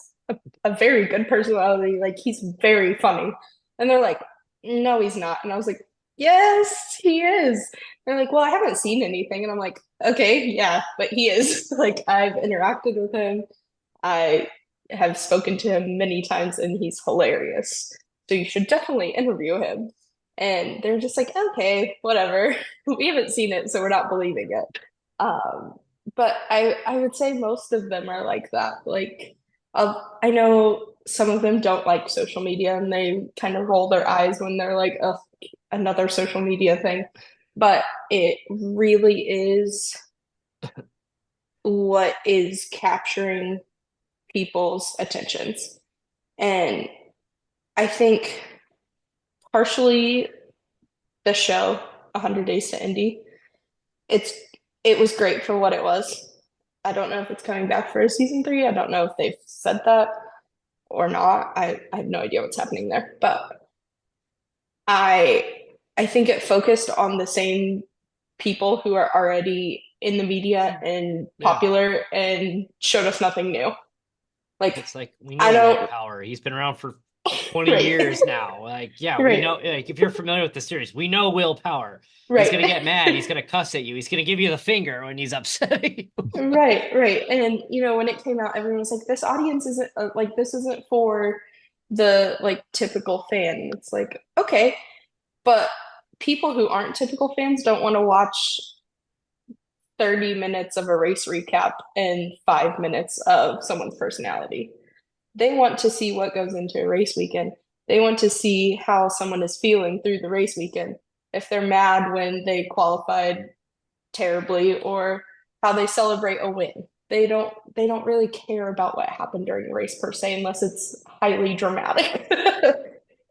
a very good personality. Like, he's very funny." And they're like, "No, he's not." And I was like, "Yes, he is." They're like, "Well, I haven't seen anything." And I'm like, "Okay, yeah, but he is." Like, I've interacted with him. I have spoken to him many times, and he's hilarious. So you should definitely interview him. And they're just like, "Okay, whatever." We haven't seen it, so we're not believing it. Um, but I would say most of them are like that. Like, I know some of them don't like social media, and they kind of roll their eyes when they're like, "Oh, another social media thing." But it really is what is capturing people's attentions. And I think partially the show, 100 Days to Indy, it's it was great for what it was. I don't know if it's coming back for a season 3. I don't know if they've said that or not. I have no idea what's happening there. But I I think it focused on the same people who are already in the media and Yeah. popular and showed us nothing new. Like, It's like, we I know Will don't Power. He's been around for 20 right. years now. Like, yeah, we know, Right. like, if you're familiar with the series, we know Will Power. He's gonna Right. get mad, he's gonna cuss at you, he's gonna give you the finger when he's upset at you. Right, right. And when it came out, everyone was like, "This audience isn't like this isn't for the like typical fan." It's like, okay, but people who aren't typical fans don't want to watch 30 minutes of a race recap and 5 minutes of someone's personality. They want to see what goes into a race weekend. They want to see how someone is feeling through the race weekend. If they're mad when they qualified terribly or how they celebrate a win. They don't really care about what happened during the race per se unless it's highly dramatic.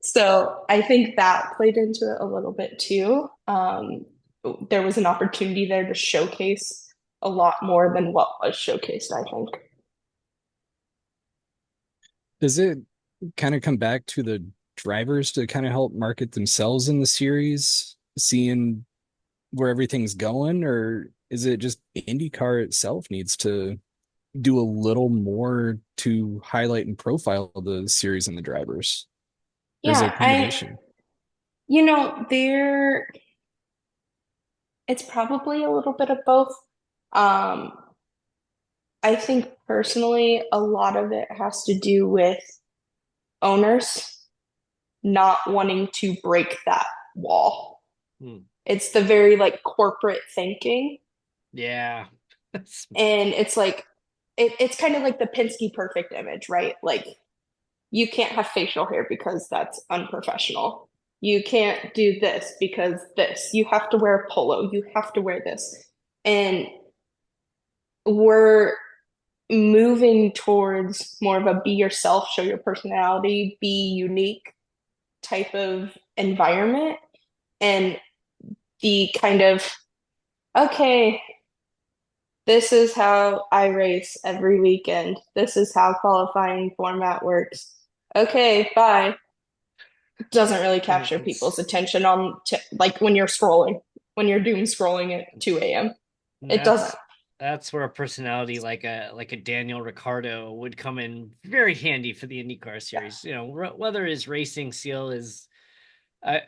So I think that played into it a little bit too. There was an opportunity there to showcase a lot more than what was showcased, I think. Does it kind of come back to the drivers to kind of help market themselves in the series, seeing where everything's going, or is it just IndyCar itself needs to do a little more to highlight and profile the series and the drivers? Or is it a Yeah, combination? there it's probably a little bit of both. Um, I think personally, a lot of it has to do with owners not wanting to break that wall. Hmm. It's the very like corporate thinking. Yeah. And it's like, it's kind of like the Penske perfect image, right? Like, you can't have facial hair because that's unprofessional. You can't do this because this. You have to wear a polo. You have to wear this. And we're moving towards more of a be yourself, show your personality, be unique type of environment. And the kind of, okay, this is how I race every weekend. This is how qualifying format works. Okay, bye. Doesn't really capture people's It's attention on like when you're scrolling, when you're doom scrolling at 2 a.m. It doesn't. that's where a personality like a Daniel Ricciardo would come in very handy for the IndyCar series. Whether his racing seal is,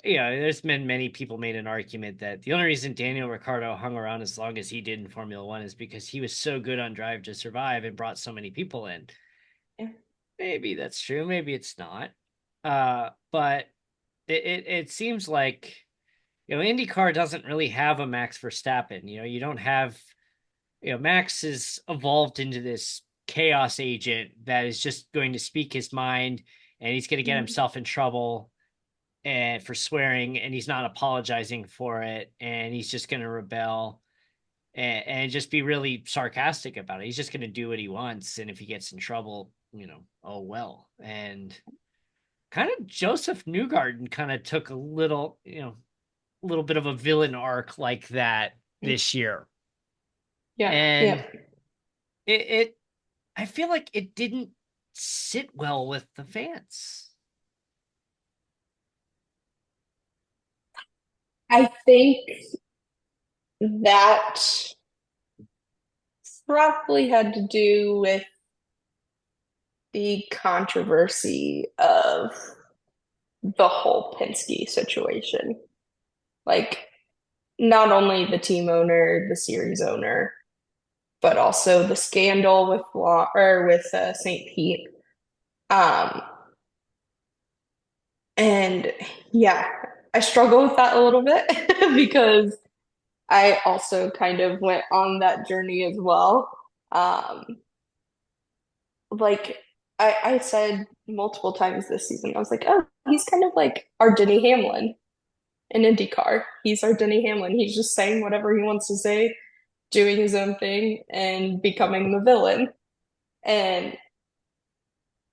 there's been many people made an argument that the only reason Daniel Ricciardo hung around as long as he did in Formula One is because he was so good on Drive to Survive and brought so many people in. Yeah. Maybe that's true. Maybe it's not. But it seems like, IndyCar doesn't really have a Max Verstappen. You don't have, Max is evolved into this chaos agent that is just going to speak his mind, and he's going to get himself in trouble. and for swearing, and he's not apologizing for it, and he's just going to rebel and just be really sarcastic about it. He's just going to do what he wants, and if he gets in trouble, oh well. And kind of Joseph Newgarden kind of took a little bit of a villain arc like that this year. Yeah, And yeah. it I feel like it didn't sit well with the fans. I think that probably had to do with the controversy of the whole Penske situation. Like, not only the team owner, the series owner, but also the scandal with St. Pete. Um, and yeah, I struggle with that a little bit because I also kind of went on that journey as well. Um, like I said multiple times this season, I was like, oh, he's kind of like our Denny Hamlin in IndyCar. He's our Denny Hamlin. He's just saying whatever he wants to say, doing his own thing, and becoming the villain. And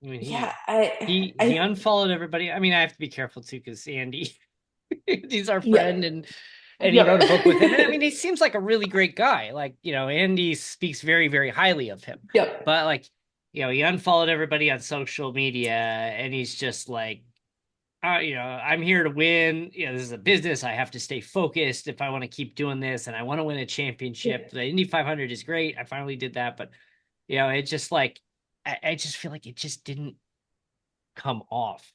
I mean, yeah, he unfollowed everybody. I mean, I have to be careful too because Andy, he's our yeah, friend, and he wrote a book with him. And I yep, mean, he seems like a really great guy. Like, Andy speaks very, very highly of him. yep, But like, he unfollowed everybody on social media, and he's just like, I'm here to win. This is a business. I have to stay focused if I want to keep doing this, and I want to win a championship. The Indy 500 is great. I finally did that, but it just like I just feel like it just didn't come off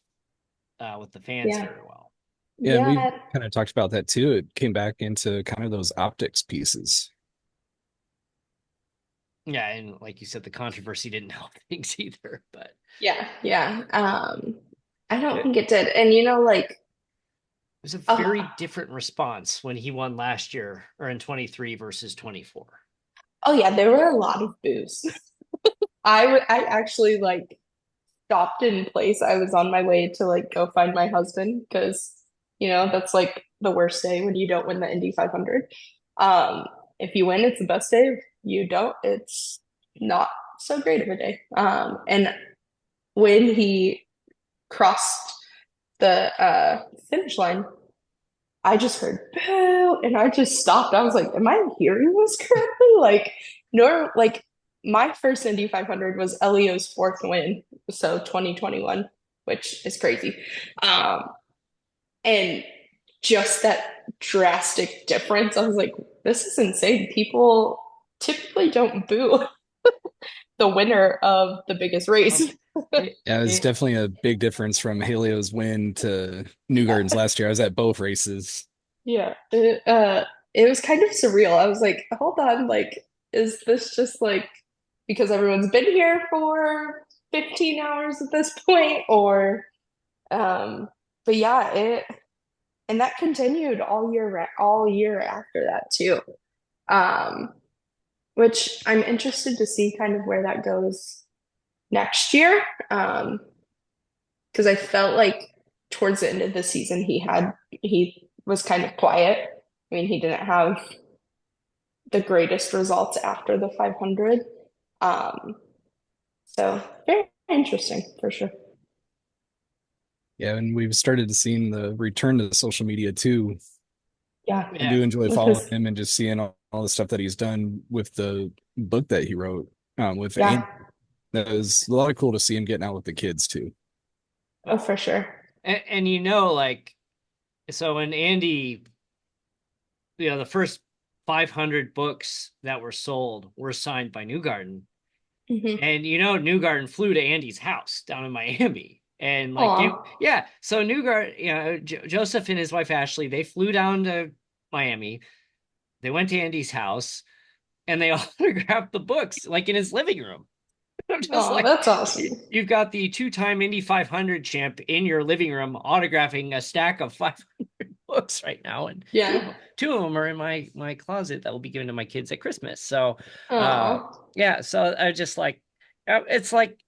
with the fans yeah, very well. Yeah, and we yeah, kind of talked about that too. It came back into kind of those optics pieces. Yeah, and like you said, the controversy didn't help things either. But yeah, yeah. I don't it think it did. And like, was a uh, very different response when he won last year or in 23 versus 24. oh yeah, there were a lot of boos. I actually like stopped in place. I was on my way to like go find my husband because that's like the worst day when you don't win the Indy 500. If you win, it's the best day. If you don't, it's not so great of a day. And when he crossed the finish line, I just heard boo, and I just stopped. I was like, "Am I hearing this correctly?" Like my first Indy 500 was Elio's fourth win, so 2021, which is crazy. Um, and just that drastic difference, I was like, "This is insane." People typically don't boo the winner of the biggest race. Yeah, it was It, definitely a big difference from Halio's win to Newgarden's last year. I was at both races. Yeah, it was kind of surreal. I was like, hold on, like, is this just like because everyone's been here for 15 hours at this point, or but yeah, and that continued all year after that too. Um, which I'm interested to see kind of where that goes next year. Because I felt like towards the end of the season he was kind of quiet. I mean, he didn't have the greatest results after the 500. Um, so very interesting for sure. Yeah, and we've started to see the return to social media too. Yeah, I yeah, do enjoy with following his him and just seeing all the stuff that he's done with the book that he wrote with yeah, Andy. That was a lot of cool to see him getting out with the kids too. oh for sure. and like so when Andy, the first 500 books that were sold were signed by Newgarden. Hmm. And Newgarden flew to Andy's house down in Miami. And like Aw, yeah. So Newgarden, Joseph and his wife Ashley, they flew down to Miami. They went to Andy's house and they autographed the books like in his living room. I'm just aw, like, that's awesome. you've got the two-time Indy 500 champ in your living room autographing a stack of 500 books right now, and Yeah. two of them are in my closet that will be given to my kids at Christmas. So, Aw, yeah. So I just like, it's like,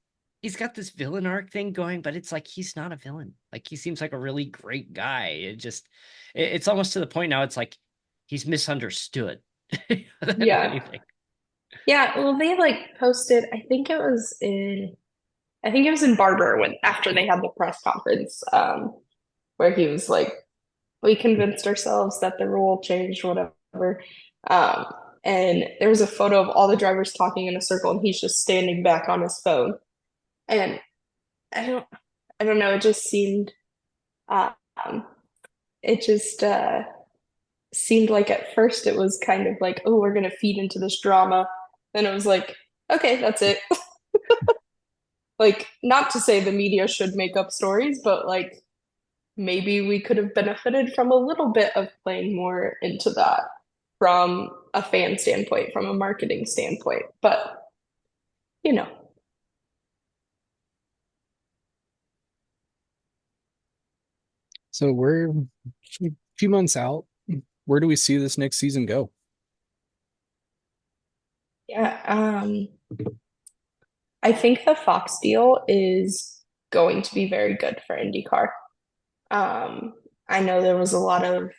he's got this villain arc thing going, but it's like he's not a villain. Like he seems like a really great guy. It's almost to the point now. It's like he's misunderstood than Yeah. anything. Yeah. Well, they like posted, I think it was in Barber when after they had the press conference, where he was like, we convinced ourselves that the rule changed, whatever. Um, and there was a photo of all the drivers talking in a circle, and he's just standing back on his phone. And I don't, I don't know. It just seemed, um, it just seemed like at first it was kind of like, oh, we're gonna feed into this drama. Then it was like, okay, that's it. Like, not to say the media should make up stories, but like maybe we could have benefited from a little bit of playing more into that from a fan standpoint, from a marketing standpoint. But, you know, So we're a few months out. Where do we see this next season go? yeah, I think the Fox deal is going to be very good for IndyCar. Um, I know there was a lot of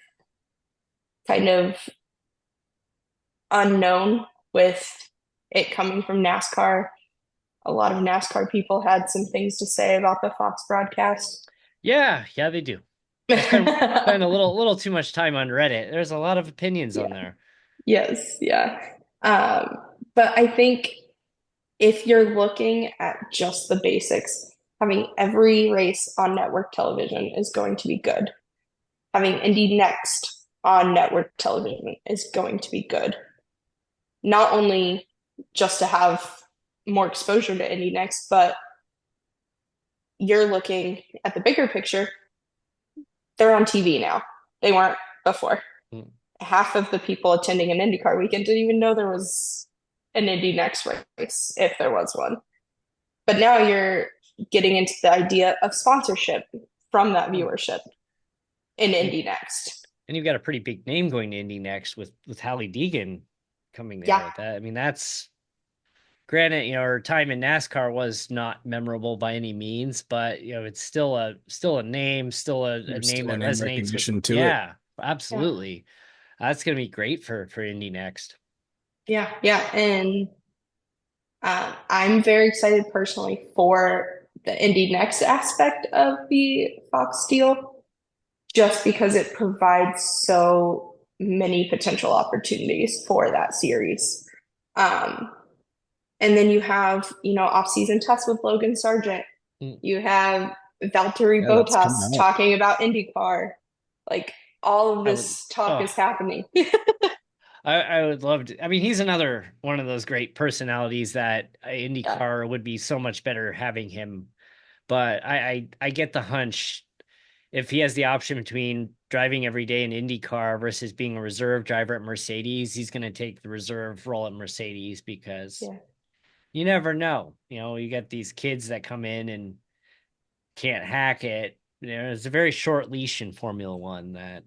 kind of unknown with it coming from NASCAR. A lot of NASCAR people had some things to say about the Fox broadcast. Yeah, they do. I spend a little too much time on Reddit. There's a lot of opinions on Yeah. there. Yes, yeah. But I think if you're looking at just the basics, having every race on network television is going to be good. Having Indy Next on network television is going to be good. Not only just to have more exposure to Indy Next, but you're looking at the bigger picture. They're on TV now. They weren't before. Mm. Half of the people attending an IndyCar weekend didn't even know there was an Indy Next race, if there was one. But now you're getting into the idea of sponsorship from that viewership in Indy Next. And you've got a pretty big name going to Indy Next with Hally Deegan coming there Yeah. with that. I mean, that's granted, her time in NASCAR was not memorable by any means, but it's still a name, still a There's name still a that name resonates with. recognition to it. Yeah, absolutely. That's gonna be great for Indy Next. Yeah, yeah. And I'm very excited personally for the Indy Next aspect of the Fox deal, just because it provides so many potential opportunities for that series. Um, and then you have, off-season tests with Logan Sargent. Mm. You have Valtteri Yeah, that's Bottas coming up. talking about IndyCar. Like all of this talk oh. is happening. I would love to. I mean, he's another one of those great personalities that IndyCar would be so much better having him. But I get the hunch if he has the option between driving every day in IndyCar versus being a reserve driver at Mercedes, he's going to take the reserve role at Mercedes because you never know. You get these kids that come in and can't hack it. It's a very short leash in Formula One that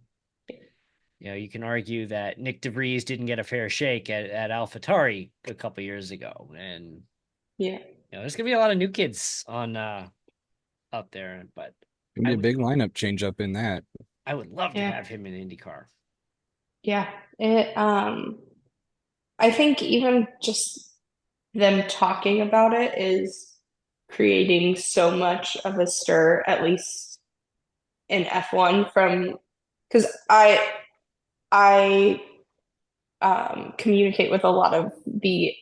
you can argue that Nick DeVries didn't get a fair shake at AlphaTauri a couple years ago, and there's gonna be a lot of new kids on out there, but Gonna be a big lineup change up in that. I would love to have him in IndyCar. Yeah, I think even just them talking about it is creating so much of a stir, at least in F1 because I communicate with a lot of the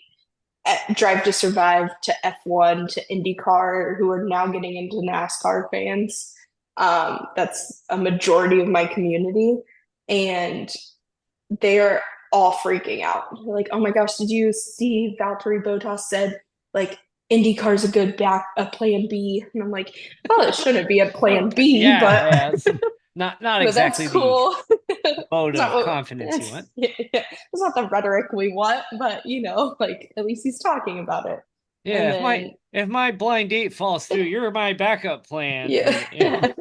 Drive to Survive to F1 to IndyCar who are now getting into NASCAR fans. That's a majority of my community, and they are all freaking out. They're like, "Oh my gosh, did you see Valtteri Bottas said like IndyCar's a good plan B?" And I'm like, "Well, it shouldn't be a plan B, but not exactly that's cool." the vote of confidence you want. It's not the rhetoric we want, but like at least he's talking about it. And Yeah, then if my blind date falls through, you're my backup plan. yeah. And,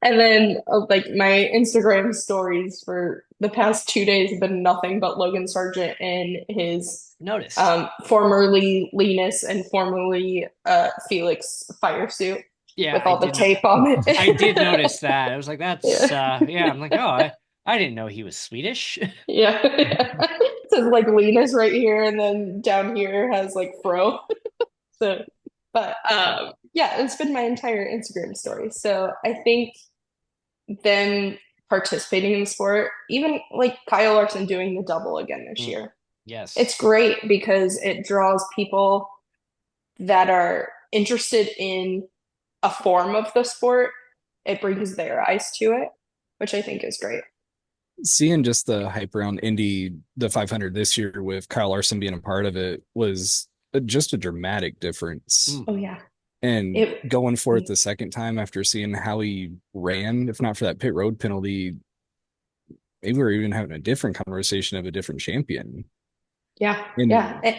And then like my Instagram stories for the past 2 days have been nothing but Logan Sargent in his noticed. formerly Linus and formerly Felix fire suit Yeah, with all the tape on I did it. notice that. I was like, that's Yeah. yeah. I'm like, oh, I didn't know he was Swedish. Yeah. It says like Linus right here, and then down here has like Fro. So, but yeah, it's been my entire Instagram story. So I think them participating in the sport, even like Kyle Larson doing the double again this Mm, year, it's yes. great because it draws people that are interested in a form of the sport. It brings their eyes to it, which I think is great. Seeing just the hype around Indy, the 500 this year with Kyle Larson being a part of it was just a dramatic difference. Oh Mhm. yeah. And It going for it the second time after seeing how he ran, if not for that pit road penalty, maybe we're even having a different conversation of a different champion. yeah, yeah. And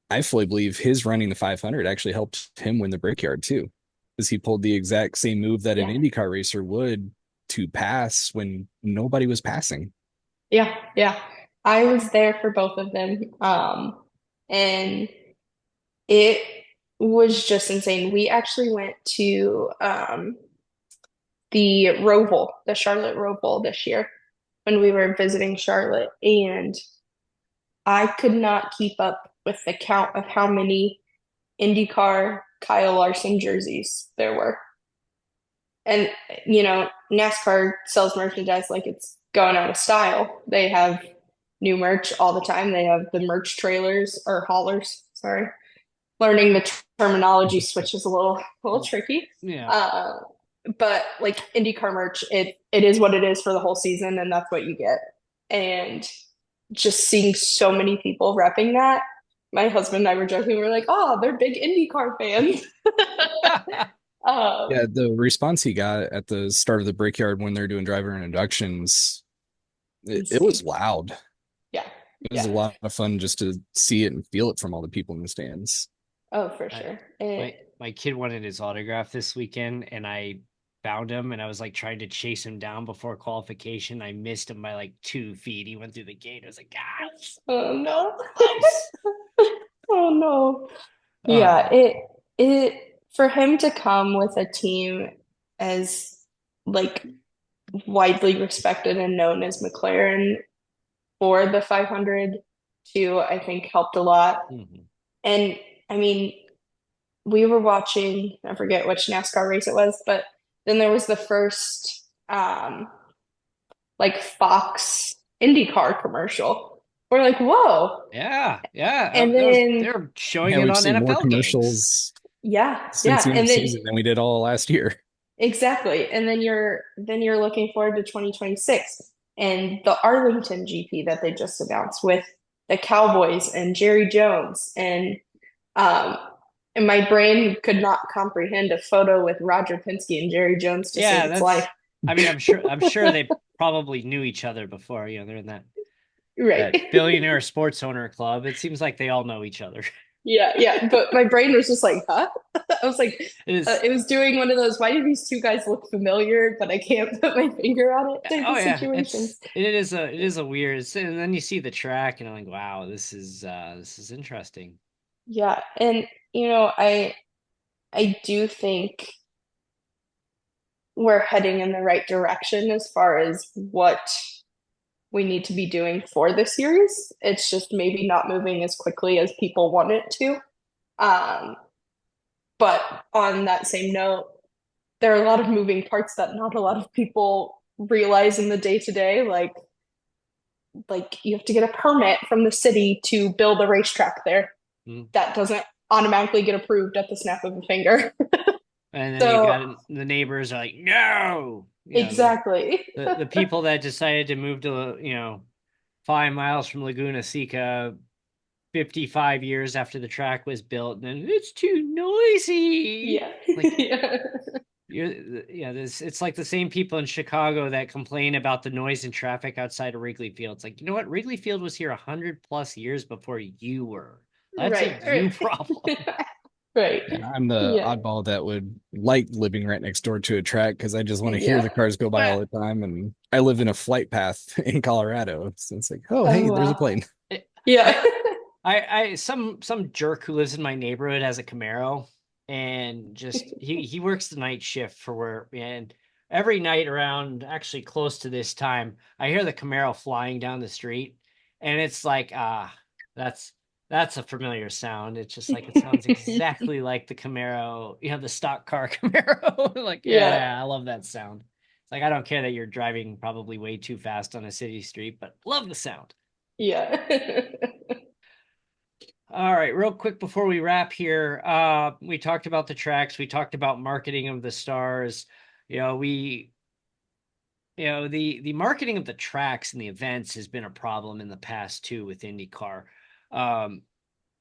I fully believe his running the 500 actually helped him win the Brickyard too, because he pulled the exact same move that an Yeah. IndyCar racer would to pass when nobody was passing. Yeah, yeah. I was there for both of them. And it was just insane. We actually went to the Roval, the Charlotte Roval this year when we were visiting Charlotte, and I could not keep up with the count of how many IndyCar Kyle Larson jerseys there were. And NASCAR sells merchandise like it's going out of style. They have new merch all the time. They have the merch trailers or haulers, sorry. Learning the terminology switch is a little tricky. Yeah. But like IndyCar merch, it is what it is for the whole season, and that's what you get. And just seeing so many people repping that, my husband and I were joking. We were like, "Oh, they're big IndyCar fans." Yeah, um, the response he got at the start of the Brickyard when they're doing driver introductions, it was insane. loud. Yeah, It was a yeah. lot of fun just to see it and feel it from all the people in the stands. Oh, for I, sure. my kid wanted his autograph this weekend, and I found him, and I was like trying to chase him down before qualification. I missed him by like 2 feet. He went through the gate. I was like, guys, Oh so no. close. Oh no. Yeah, Uh, it for him to come with a team as like widely respected and known as McLaren for the 500 too, I think helped a lot. mhm. And I mean, we were watching, I forget which NASCAR race it was, but then there was the first like Fox IndyCar commercial. We're like, whoa. Yeah, yeah. And That was then they're showing Yeah, it we've on seen more NFL games. commercials yeah, since yeah. the end of And the then season than we did all last year. exactly. And then you're looking forward to 2026 and the Arlington GP that they just announced with the Cowboys and Jerry Jones um and my brain could not comprehend a photo with Roger Penske and Jerry Jones to save Yeah, its life. that's. I mean, I'm sure they probably knew each other before. They're in that Right. billionaire sports owner club. It seems like they all know each other. Yeah, yeah. But my brain was just like, huh? I was like, It is. it was doing one of those, why do these two guys look familiar, but I can't put my finger on it type Oh of yeah, situations. it is a weird. And then you see the track, and I'm like, wow, this is interesting. Yeah. And I do think we're heading in the right direction as far as what we need to be doing for the series. It's just maybe not moving as quickly as people want it to. Um, but on that same note, there are a lot of moving parts that not a lot of people realize in the day to day. Like you have to get a permit from the city to build a racetrack there. Mm. That doesn't automatically get approved at the snap of a finger. And then you So got the neighbors are like, no, exactly. the people that decided to move to 5 miles from Laguna Seca 55 years after the track was built, and it's too noisy. Yeah. Like Yeah. it's like the same people in Chicago that complain about the noise and traffic outside of Wrigley Field. It's like, you know what? Wrigley Field was here 100 plus years before you were. That's a Right, you right. problem. Right. And I'm the Yeah. oddball that would like living right next door to a track because I just want to hear Yeah. the cars go by all the time. And I live in a flight path in Colorado. So it's like, oh, Oh hey, there's a wow. plane. Yeah. Some jerk who lives in my neighborhood has a Camaro, and just he works the night shift for where, and every night around actually close to this time, I hear the Camaro flying down the street, and it's like that's that's a familiar sound. It's just like it sounds exactly like the Camaro, the stock car Camaro. Like, Yeah. yeah, I love that sound. It's like I don't care that you're driving probably way too fast on a city street, but love the sound. Yeah. All right, real quick before we wrap here, we talked about the tracks, we talked about marketing of the stars. You know, we the marketing of the tracks and the events has been a problem in the past too with IndyCar. Um,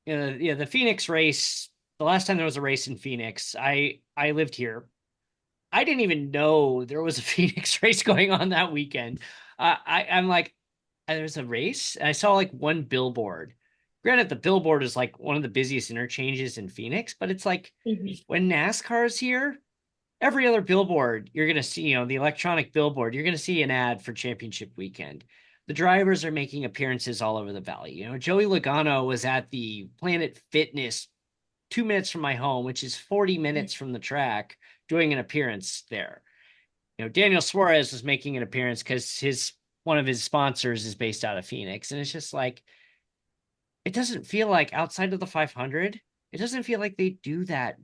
the Phoenix race, the last time there was a race in Phoenix, I lived here. I didn't even know there was a Phoenix race going on that weekend. I'm like, there's a race. And I saw like one billboard. Granted, the billboard is like one of the busiest interchanges in Phoenix, but it's like Mhm. when NASCAR is here, every other billboard you're gonna see, the electronic billboard, you're gonna see an ad for championship weekend. The drivers are making appearances all over the valley. Joey Logano was at the Planet Fitness 2 minutes from my home, which is 40 minutes from the track, doing an appearance there. Daniel Suarez was making an appearance because his one of his sponsors is based out of Phoenix. And it's just like, it doesn't feel like outside of the 500, it doesn't feel like they do that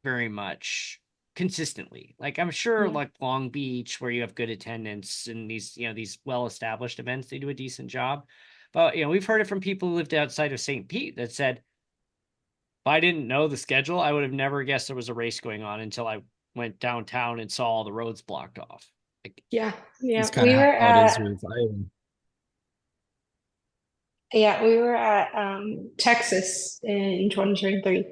very much consistently. Like I'm sure Yeah. like Long Beach, where you have good attendance and these well-established events, they do a decent job. But we've heard it from people who lived outside of St. Pete that said, if I didn't know the schedule, I would have never guessed there was a race going on until I went downtown and saw all the roads blocked off. Like, Yeah. It's Yeah. kind of how it is with Iowa. We were at Texas in 2023,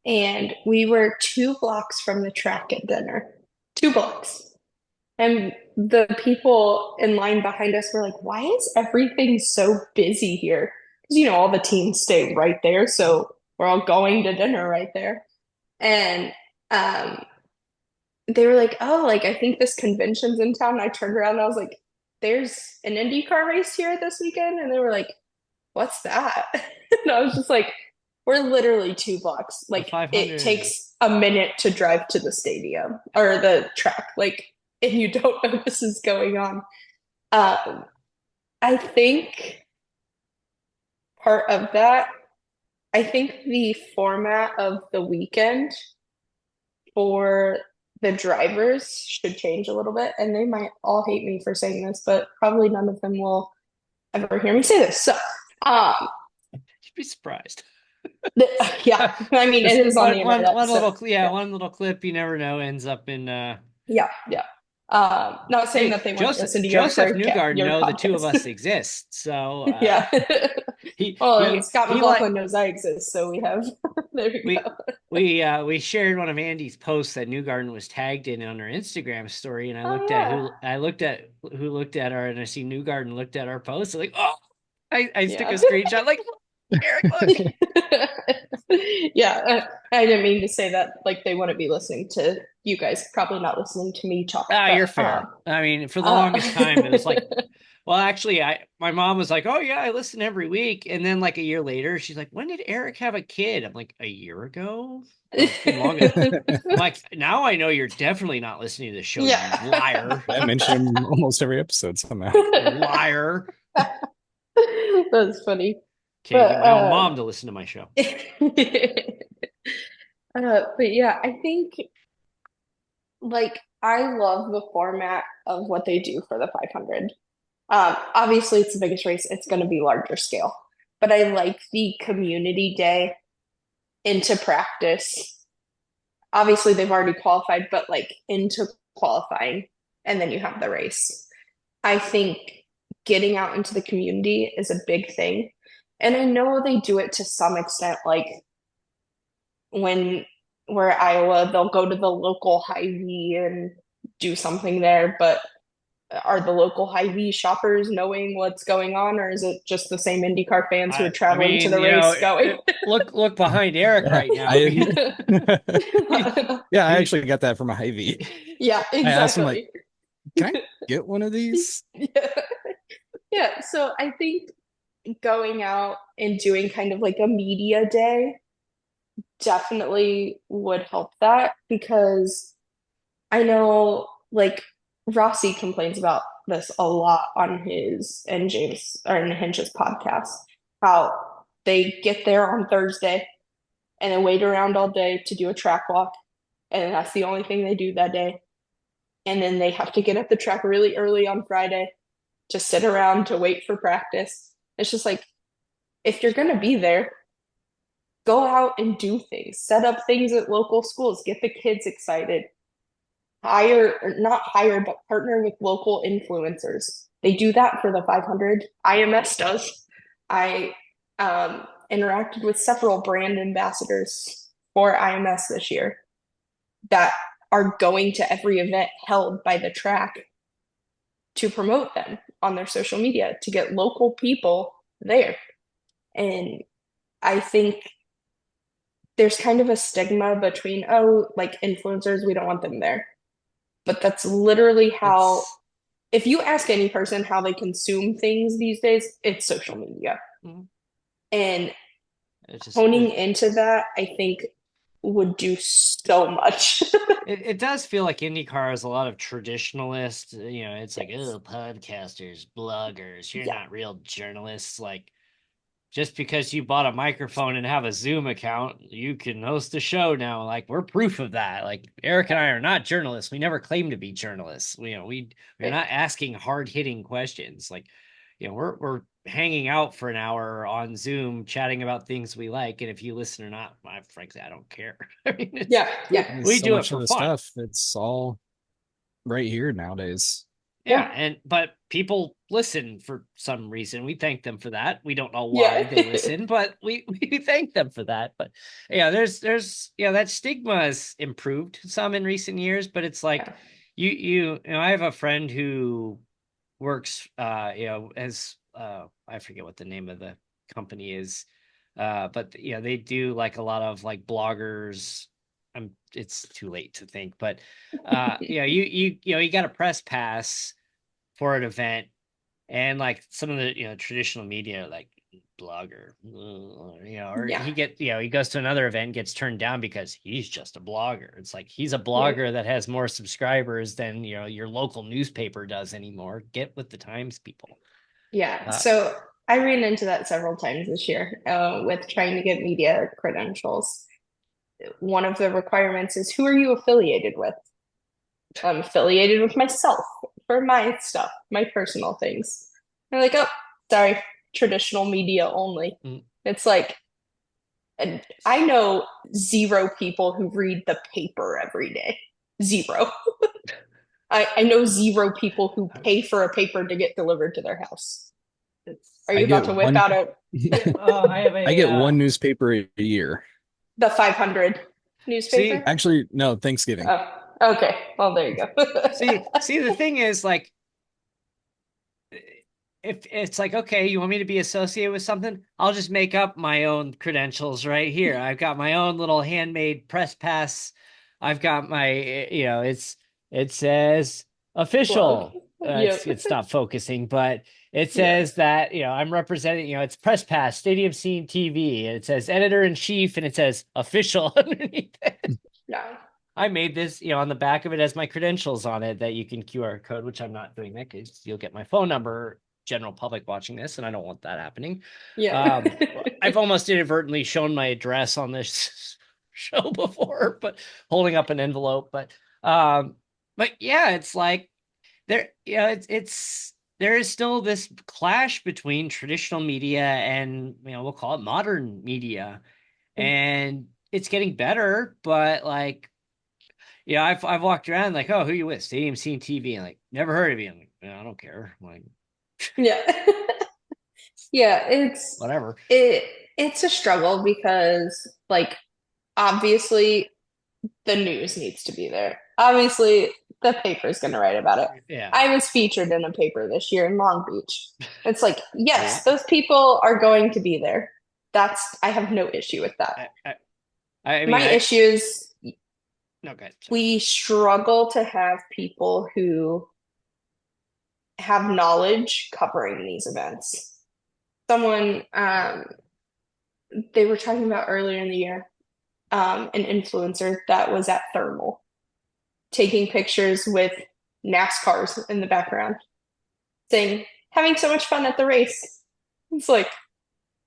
and we were 2 blocks from the track at dinner. 2 blocks. And the people in line behind us were like, why is everything so busy here? Because, all the teams stay right there. So we're all going to dinner right there. And um, they were like, oh, like, I think this convention's in town. And I turned around and I was like, there's an IndyCar race here this weekend. And they were like, what's that? And I was just like, we're literally 2 blocks. the Like, it 500. takes a minute to drive to the stadium or the track. Like, and you don't know this is going on. Um, I think part of that, I think the format of the weekend for the drivers should change a little bit. And they might all hate me for saying this, but probably none of them will ever hear me say this. So, um, You'd be surprised. yeah, I mean, Just it is on the internet. one So, little yeah, one little clip you never know ends up in yeah, yeah. Not saying hey, that they wouldn't Joseph listen to Joseph Newgarden your know the two of podcast. us exist. So Yeah. he Well, and he Scott he like McLaughlin knows I exist, so we have there we we go. we shared one of Andy's posts that Newgarden was tagged in on her Instagram story, and Oh yeah. I looked at who looked at her, and I see Newgarden looked at our post, like, oh, I took a Yeah. screenshot, like, Eric, look. Yeah, I didn't mean to say that like they wouldn't be listening to you guys, probably not listening to me talk, Ah, but you're fair. I mean, for the uh longest time, it was like, well, actually, my mom was like, "Oh yeah, I listen every week," and then like a year later, she's like, "When did Eric have a kid?" I'm like, "A year ago." No, it's been longer. I'm like, now I know you're definitely not listening to the show, you Yeah. liar, I mention him almost every episode somehow. liar. That's funny. Can't But get my own mom to listen to my show. but yeah, I think like I love the format of what they do for the 500. Obviously, it's the biggest race, it's going to be larger scale, but I like the community day into practice. Obviously, they've already qualified, but like into qualifying, and then you have the race. I think getting out into the community is a big thing. And I know they do it to some extent, like when we're Iowa, they'll go to the local Hy-Vee and do something there. But are the local Hy-Vee shoppers knowing what's going on, or is it just the same IndyCar fans who are traveling to the race going? Look behind Eric right now. Yeah, I actually got that from a Hy-Vee. Yeah, exactly. I asked him, like, can I get one of these? Yeah, so I think going out and doing kind of like a media day definitely would help that, because I know like Rossi complains about this a lot on his and James or in Hinch's podcast, how they get there on Thursday and then wait around all day to do a track walk, and that's the only thing they do that day. And then they have to get at the track really early on Friday to sit around to wait for practice. It's just like, if you're going to be there, go out and do things, set up things at local schools, get the kids excited, not hire, but partner with local influencers. They do that for the 500. IMS does. I interacted with several brand ambassadors for IMS this year that are going to every event held by the track to promote them on their social media, to get local people there. And I think there's kind of a stigma between, oh, like influencers, we don't want them there. But that's literally how, if you ask any person how they consume things these days, it's social media. Mm-hmm. And honing into that, I think, would do so much. It does feel like IndyCar is a lot of traditionalists. You know, it's like, oh, podcasters, bloggers. You're not real journalists. Like, just because you bought a microphone and have a Zoom account, you can host a show now. Like, we're proof of that. Like, Eric and I are not journalists. We never claimed to be journalists. We're not asking hard hitting questions. Like, you know, we're hanging out for an hour on Zoom, chatting about things we like. And if you listen or not, frankly, I don't care. I mean, we do it for fun. Stuff. It's all right here nowadays. Yeah, but people listen for some reason. We thank them for that. We don't know why they listen, but we thank them for that. But yeah, there's that stigma has improved some in recent years, but it's like you know, I have a friend who works as I forget what the name of the company is, but they do like a lot of like bloggers. It's too late to think, but you got a press pass for an event, and like some of the traditional media, like blogger, he goes to another event and gets turned down because he's just a blogger. It's like, he's a blogger that has more subscribers than your local newspaper does anymore. Get with the times, people. So I ran into that several times this year with trying to get media credentials. One of the requirements is, who are you affiliated with? I'm affiliated with myself for my stuff, my personal things. They're like, oh, sorry, traditional media only. It's like, and I know zero people who read the paper every day. Zero. I know zero people who pay for a paper to get delivered to their house. Are you about to whip out a... I get one newspaper a year. The 500 newspaper? Actually, no, Thanksgiving. Oh, okay. Well, there you go. see, the thing is, like, if it's like, okay, you want me to be associated with something, I'll just make up my own credentials right here. I've got my own little handmade press pass. I've got my, it says official. It's not focusing, but it says that, I'm representing, it's press pass, stadium scene TV. And it says editor in chief, and it says official underneath it. Yeah. I made this, on the back of it has my credentials on it that you can QR code, which I'm not doing that because you'll get my phone number, general public watching this, and I don't want that happening. Yeah. I've almost inadvertently shown my address on this show before, but holding up an envelope. But yeah, it's like there is still this clash between traditional media and, we'll call it modern media, and it's getting better, but like, I've walked around like, oh, who you with? Stadium Scene TV. And like, never heard of you. I'm like, I don't care. I'm like, yeah. Yeah, it's whatever. It's a struggle because, like, obviously the news needs to be there. Obviously the paper's going to write about it. Yeah. I was featured in a paper this year in Long Beach. It's like, yes, those people are going to be there. I have no issue with that. I mean, My issue is okay. we struggle to have people who have knowledge covering these events. Someone they were talking about earlier in the year, an influencer that was at Thermal taking pictures with NASCARs in the background, saying, having so much fun at the race. It's like,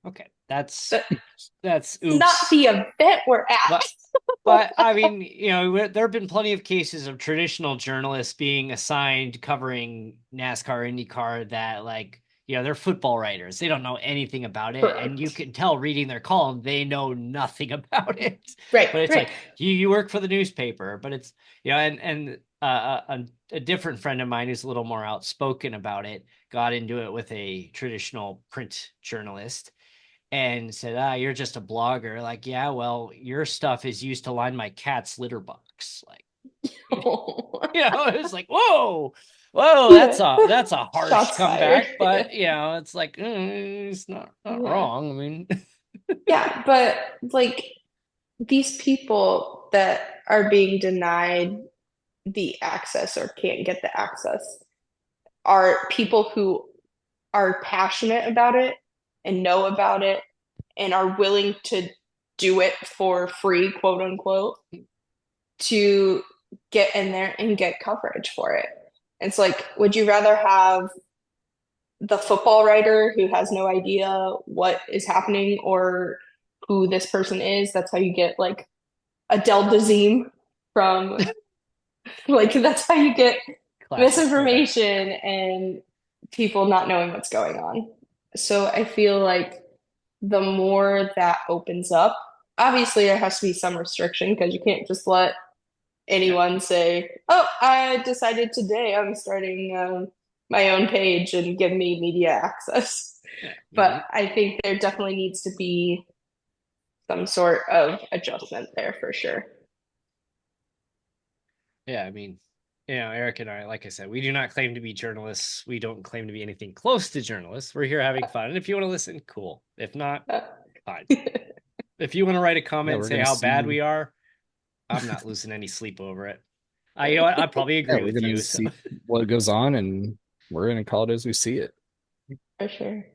okay, that's oops. Not the event we're at. But I mean, there have been plenty of cases of traditional journalists being assigned covering NASCAR, IndyCar that, like, they're football writers. They don't know anything about it. Correct. And you can tell reading their column, they know nothing about it. Right. But it's right. like, you work for the newspaper, but it's, and a different friend of mine who's a little more outspoken about it got into it with a traditional print journalist and said, you're just a blogger. Like, yeah, well, your stuff is used to line my cat's litter box. Like, it's like, whoa, that's a harsh Shots comeback. fired. But it's like, it's not wrong. I mean, yeah, but like these people that are being denied the access or can't get the access are people who are passionate about it and know about it and are willing to do it for free, quote unquote, to get in there and get coverage for it. It's like, would you rather have the football writer who has no idea what is happening or who this person is? That's how you get like Adele Dazeem from like that's how you get misinformation and people not knowing what's going on. So I feel like the more that opens up, obviously there has to be some restriction because you can't just let anyone say, "Oh, I decided today I'm starting my own page and give me media access." Yeah. But I think there definitely needs to be some sort of adjustment there for sure. Yeah, I mean, Eric and I, like I said, we do not claim to be journalists. We don't claim to be anything close to journalists. We're here having fun. And if you want to listen, cool. If not, fine. If you want to write a comment and say how bad we are, I'm not losing any sleep over it. You know what? I probably agree with you. See what goes on, and we're gonna call it as we see it. For sure.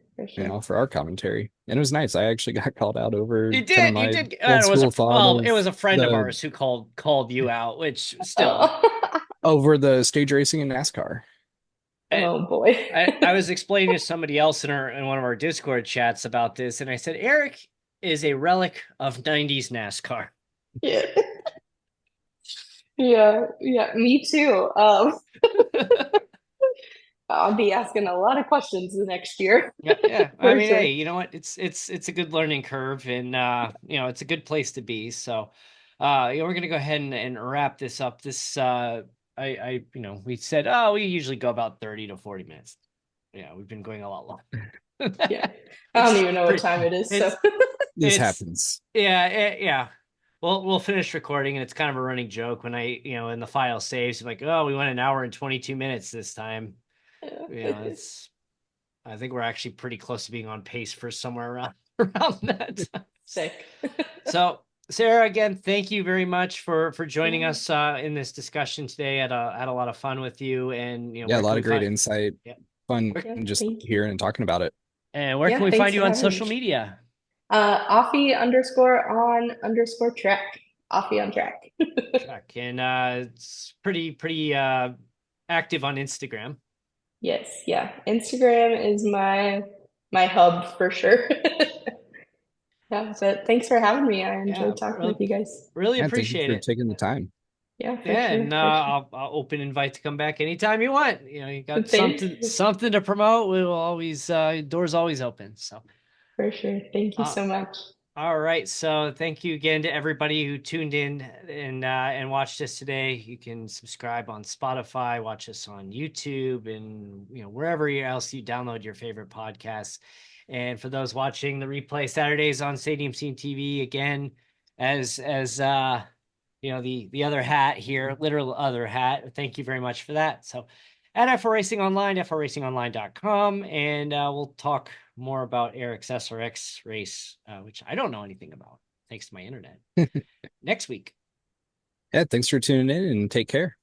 For our commentary. And it was nice. I actually got called out over you did. It was a friend of ours who called you out, which still over the stage racing in NASCAR. Oh boy. I was explaining to somebody else in one of our Discord chats about this, and I said, Eric is a relic of 90s NASCAR. Yeah. Yeah, me too. I'll be asking a lot of questions the next year. Yeah. I mean, hey, you know what? It's a good learning curve, and it's a good place to be. So, we're gonna go ahead and wrap this up. This, we said, we usually go about 30 to 40 minutes. Yeah, we've been going a lot longer. Yeah, I don't even know what time it is. So this happens. Yeah. We'll finish recording, and it's kind of a running joke when I, in the file saves, I'm like, oh, we went 1 hour and 22 minutes this time. I think we're actually pretty close to being on pace for somewhere around that time. Sick. So, Sarah, again, thank you very much for joining us in this discussion today. Had a lot of fun with you, and a lot of great insight. Fun just hearing and talking about it. And where can we find you on social media? Offie_on_track. Offie on track. Track. And it's pretty active on Instagram. Yes, yeah. Instagram is my hub for sure. Yeah, but thanks for having me. I enjoyed talking with you guys. Really appreciate it. Taking the time. Yeah, for sure. And I'll open invite to come back anytime you want. You got something to promote. We will always doors always open. So for sure. Thank you so much. All right. So thank you again to everybody who tuned in and watched us today. You can subscribe on Spotify, watch us on YouTube, and wherever else you download your favorite podcasts. And for those watching the replay Saturdays on Stadium Scene TV, again, as the other hat here, literal other hat. Thank you very much for that. So at F4 Racing Online, f4racingonline.com, and we'll talk more about Eric's SRX race, which I don't know anything about, thanks to my internet, next week. Yeah, thanks for tuning in and take care.